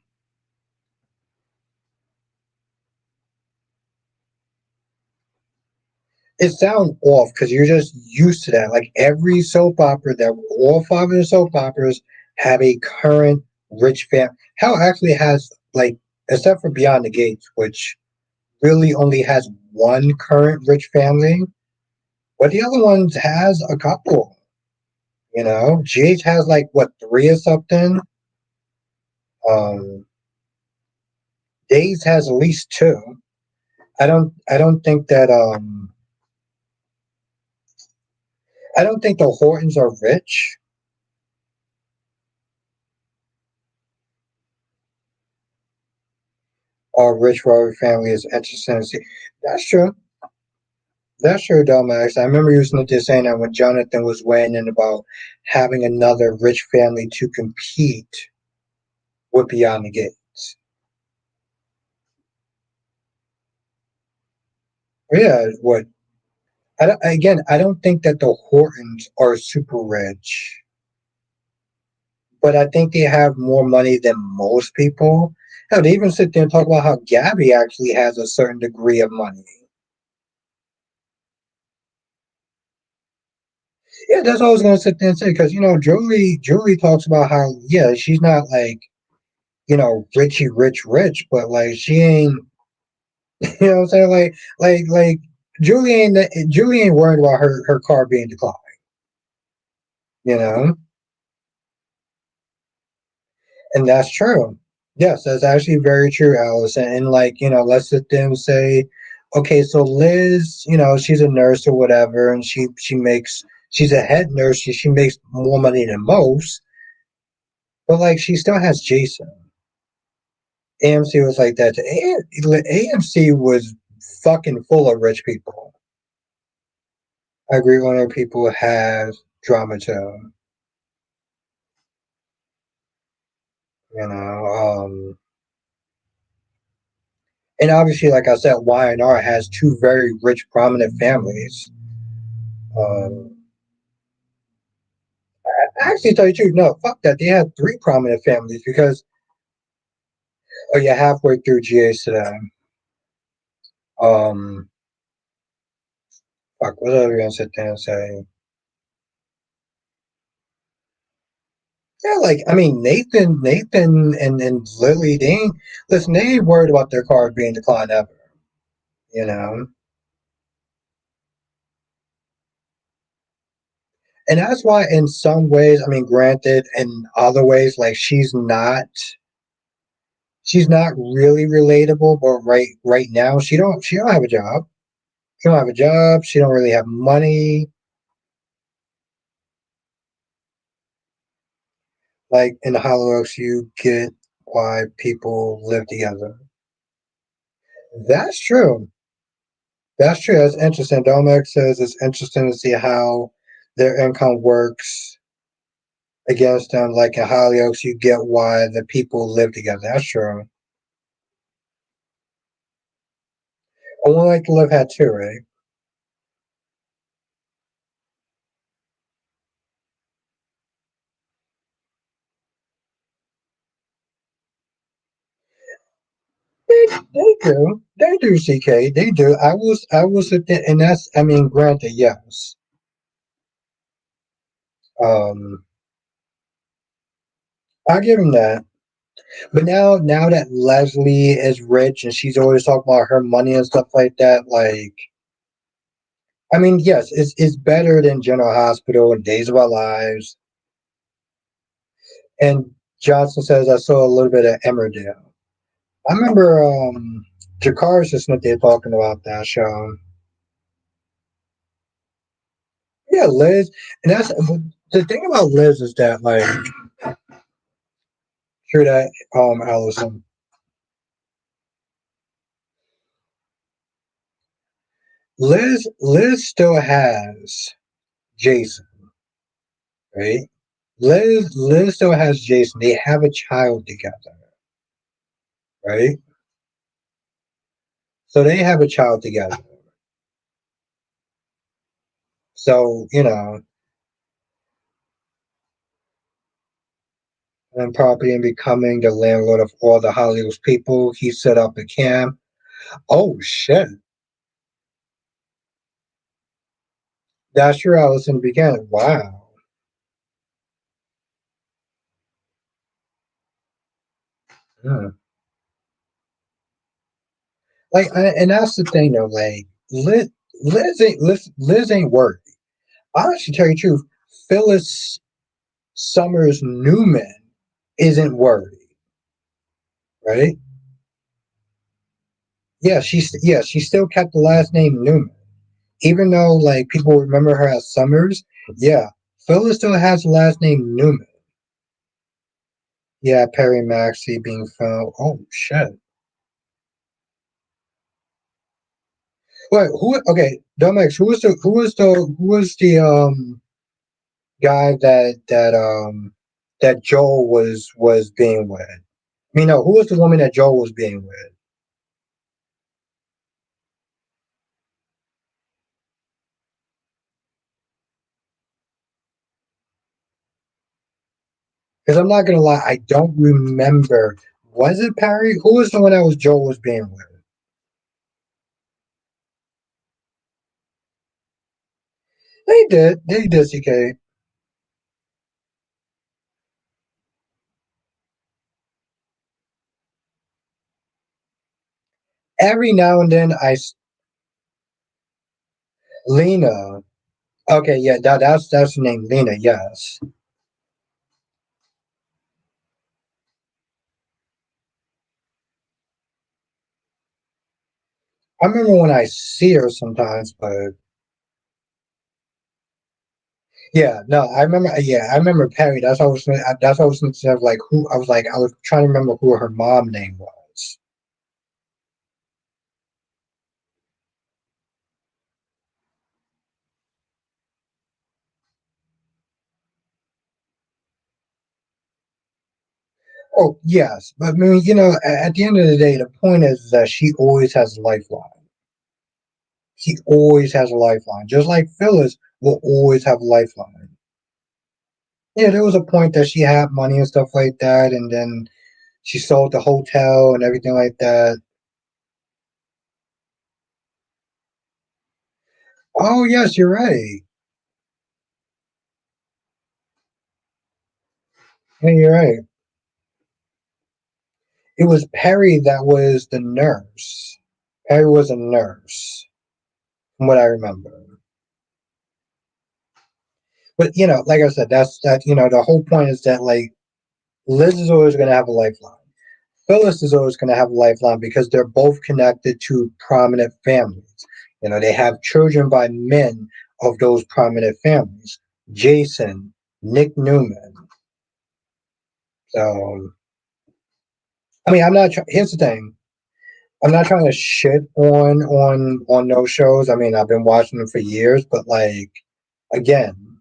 it sounds off because you're just used to that. Like every soap opera that all five of the soap operas have a current rich family. Hell actually has like except for Beyond the Gates, which really only has one current rich family. But the other ones has a couple. GH has like what three or something. Um, Days has at least two. I don't think that I don't think the Hortons are rich or rich royal family is interesting to see. That's true. That's true, though, Max. I remember you was just saying that when Jonathan was weighing in about having another rich family to compete with Beyond the Gates. Yeah, what I don't think that the Hortons are super rich, but I think they have more money than most people. Hell, they even sit there and talk about how Gabby actually has a certain degree of money. Yeah, that's what I was gonna sit there and say because Julie talks about how yeah she's not like richy rich, but like she ain't you know what I'm saying like Julie ain't worried about her car being declined. You know. And that's true. Yes, that's actually very true, Alice. And like, let's sit there and say, okay, so Liz, she's a nurse or whatever, and she's a head nurse, she makes more money than most, but like she still has Jason. AMC was like that. AMC was fucking full of rich people. I agree when people have drama too. You know, and obviously, like I said, Y&R has two very rich, prominent families. Um, actually, tell you the truth, no, fuck that. They had three prominent families because, oh yeah, halfway through GA's today. Um, Fuck, what was I gonna sit there and say? Yeah, like I mean, Nathan, and Lily, they ain't listen. They ain't worried about their cars being declined ever. You know, and that's why, in some ways, I mean, granted, in other ways, like she's not really relatable. But right now, she don't have a job. She don't have a job. She don't really have money. Like in the Hollyoaks, you get why people live together. That's true. That's true. That's interesting. Domex says it's interesting to see how their income works against them. Like in Hollyoaks, you get why the people live together. That's true. Only like to live had too, right? They do. They do, CK. They do. I was at the, and that's, I mean, granted, yes. Um, I give him that. But now that Leslie is rich and she's always talking about her money and stuff like that, like, I mean, yes, it's better than General Hospital and Days of Our Lives. And Johnson says I saw a little bit of Emmerdale. I remember Jakar's just what they're talking about that show. Yeah, Liz, and that's the thing about Liz is that like, true that, Allison. Liz still has Jason, right? Liz still has Jason. They have a child together, right? So they have a child together. So, and property and becoming the landlord of all the Hollywood people, he set up a camp. Oh shit. That's your Allison began. Wow. Hmm. Like, and that's the thing though, like Liz ain't worried. Honestly, tell you the truth, Phyllis Summers Newman isn't worried, right? She still kept the last name Newman, even though like people remember her as Summers. Yeah, Phyllis still has the last name Newman. Yeah, Perry Maxie being found. Oh shit. Wait, who? Okay, Domex. Who was the guy that Joel was being with? I mean, no, who was the woman that Joel was being with? Because I'm not gonna lie, I don't remember. Was it Perry? Who was the one that was Joel was being with? They did. They did, CK. Every now and then, Lena. Okay, yeah, that's the name, Lena. Yes, I remember when I see her sometimes, but yeah, no, I remember. Yeah, I remember Perry. That's what I was thinking of. Like who? I was trying to remember who her mom name was. Oh yes, but I mean, at the end of the day, the point is that she always has a lifeline. She always has a lifeline, just like Phyllis will always have a lifeline. Yeah, there was a point that she had money and stuff like that, and then she sold the hotel and everything like that. Oh yes, you're right. Yeah, you're right. It was Perry that was the nurse. Perry was a nurse, from what I remember. But like I said, that's that. The whole point is that like Liz is always going to have a lifeline. Phyllis is always going to have a lifeline because they're both connected to prominent families. They have children by men of those prominent families. Jason, Nick Newman. So, I mean, I'm not. Here's the thing. I'm not trying to shit on those shows. I mean, I've been watching them for years, but like again,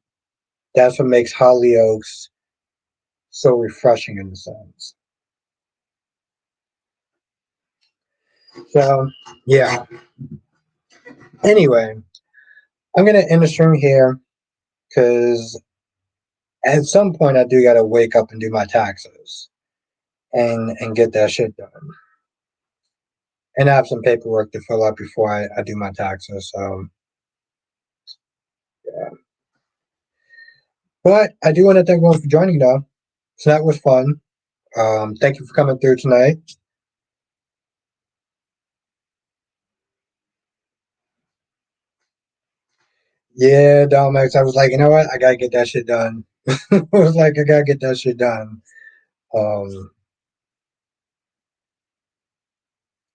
that's what makes Hollyoaks so refreshing in a sense. So yeah. Anyway, I'm gonna end the stream here because at some point I do gotta wake up and do my taxes and get that shit done. And I have some paperwork to fill out before I do my taxes. So yeah. But I do want to thank everyone for joining though. So that was fun. Thank you for coming through tonight. Yeah, Domex. I was like, you know what? I gotta get that shit done. I was like, I gotta get that shit done. Um,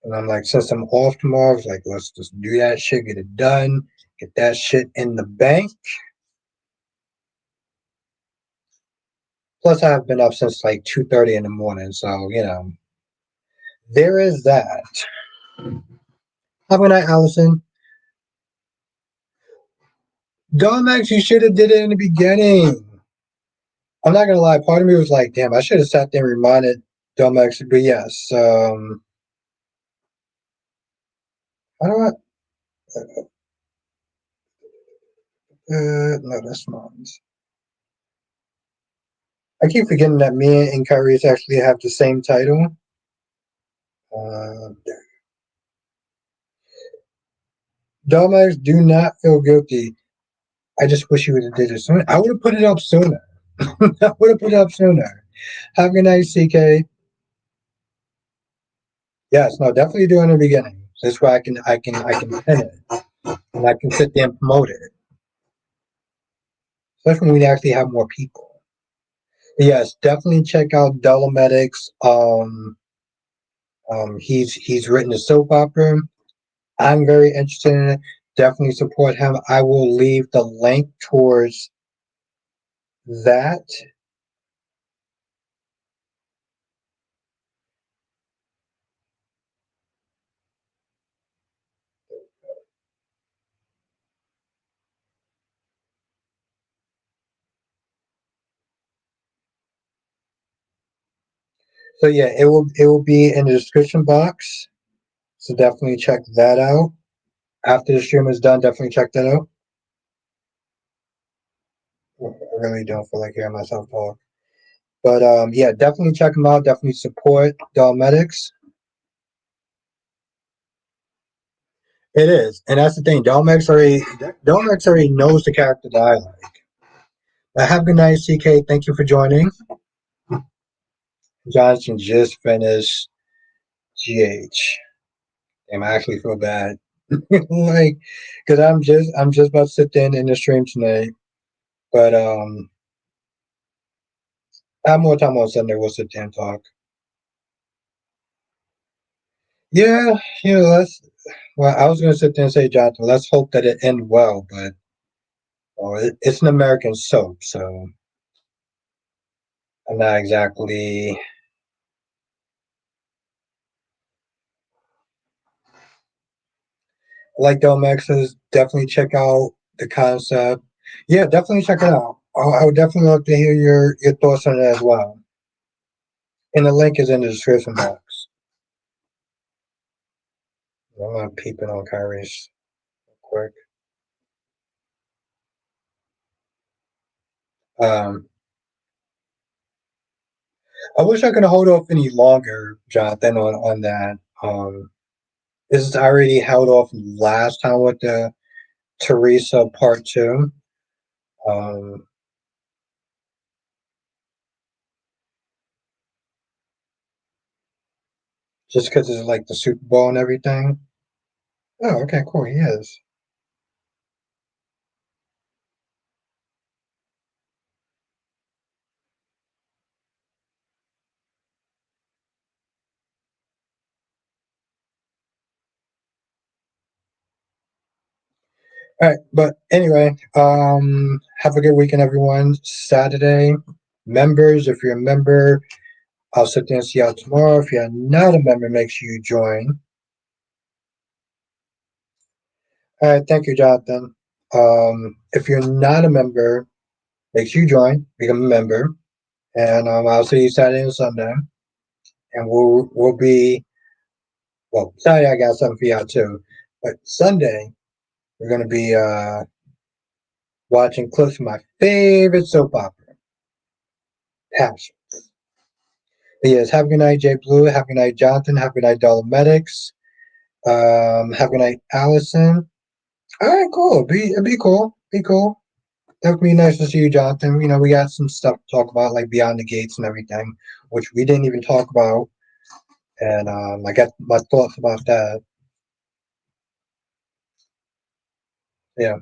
and I'm like, since I'm off tomorrow, I was like, let's just do that shit, get it done, get that shit in the bank. Plus, I've been up since like 2:30 in the morning, so there is that. Have a good night, Allison. Domex, you should have did it in the beginning. I'm not gonna lie. Part of me was like, damn, I should have sat there and reminded Domex. But yes, how do I? No, that's mine. I keep forgetting that Mia and Kyrie's actually have the same title. Uh, Domex, do not feel guilty. I just wish you would have did it sooner. I would have put it up sooner. I would have put it up sooner. Have a good night, CK. Yes, no, definitely do it in the beginning. This way I can pin it and I can sit there and promote it. Especially when we actually have more people. But yes, definitely check out Dolomedics. He's written a soap opera. I'm very interested in it. Definitely support him. I will leave the link towards that. So yeah, it will be in the description box. So definitely check that out. After the stream is done, definitely check that out. I really don't feel like hearing myself talk. But yeah, definitely check them out. Definitely support Dalmedics. It is, and that's the thing. Dalmedics already knows the character that I like. Have a good night, CK. Thank you for joining. Johnson just finished GH. Damn, I actually feel bad. Like, because I'm just about to sit there in the stream tonight. But I have more time on Sunday. We'll sit there and talk. Yeah, let's. Well, I was gonna sit there and say, Jonathan, let's hope that it end well, but it's an American soap, so I'm not exactly like Domex says. Definitely check out the concept. Yeah, definitely check it out. I would definitely love to hear your thoughts on it as well. And the link is in the description box. I'm not peeping on Kyrie's quick. Um, I wish I could hold off any longer, Jonathan, on that. This is already held off last time with the Teresa part two. Um, just because it's like the Super Bowl and everything. Oh, okay, cool. He is. All right, but anyway, have a good weekend, everyone. Saturday, members, if you're a member, I'll sit there and see y'all tomorrow. If you're not a member, make sure you join. All right, thank you, Jonathan. If you're not a member, make sure you join, become a member, and I'll see you Saturday and Sunday. And we'll be Saturday I got something for y'all too, but Sunday we're gonna be watching clips from my favorite soap opera, Passion. But yes, have a good night, Jay Blue. Have a good night, Jonathan. Have a good night, Dolomedics. Have a good night, Allison. All right, cool. It'd be cool. Be cool. That would be nice to see you, Jonathan. You know, we got some stuff to talk about, like Beyond the Gates and everything, which we didn't even talk about. And I got my thoughts about that. Yeah.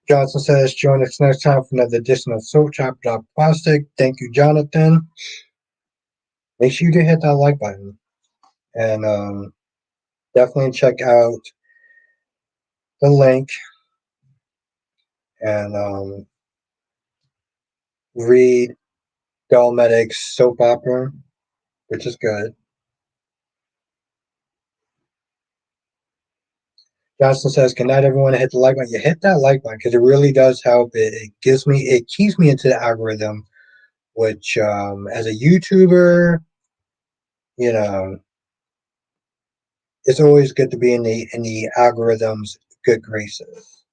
Johnson says, join us next time for another edition of Soul Chopper Dog Plastic. Thank you, Jonathan. Make sure you do hit that like button. And definitely check out the link and read Dolmedic's soap opera, which is good. Johnson says, "Good night, everyone." Hit the like button. You hit that like button because it really does help. It keeps me into the algorithm, which, as a YouTuber, you know, it's always good to be in the algorithm's good graces.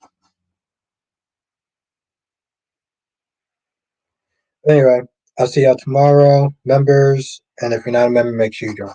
Anyway, I'll see y'all tomorrow, members. And if you're not a member, make sure you join.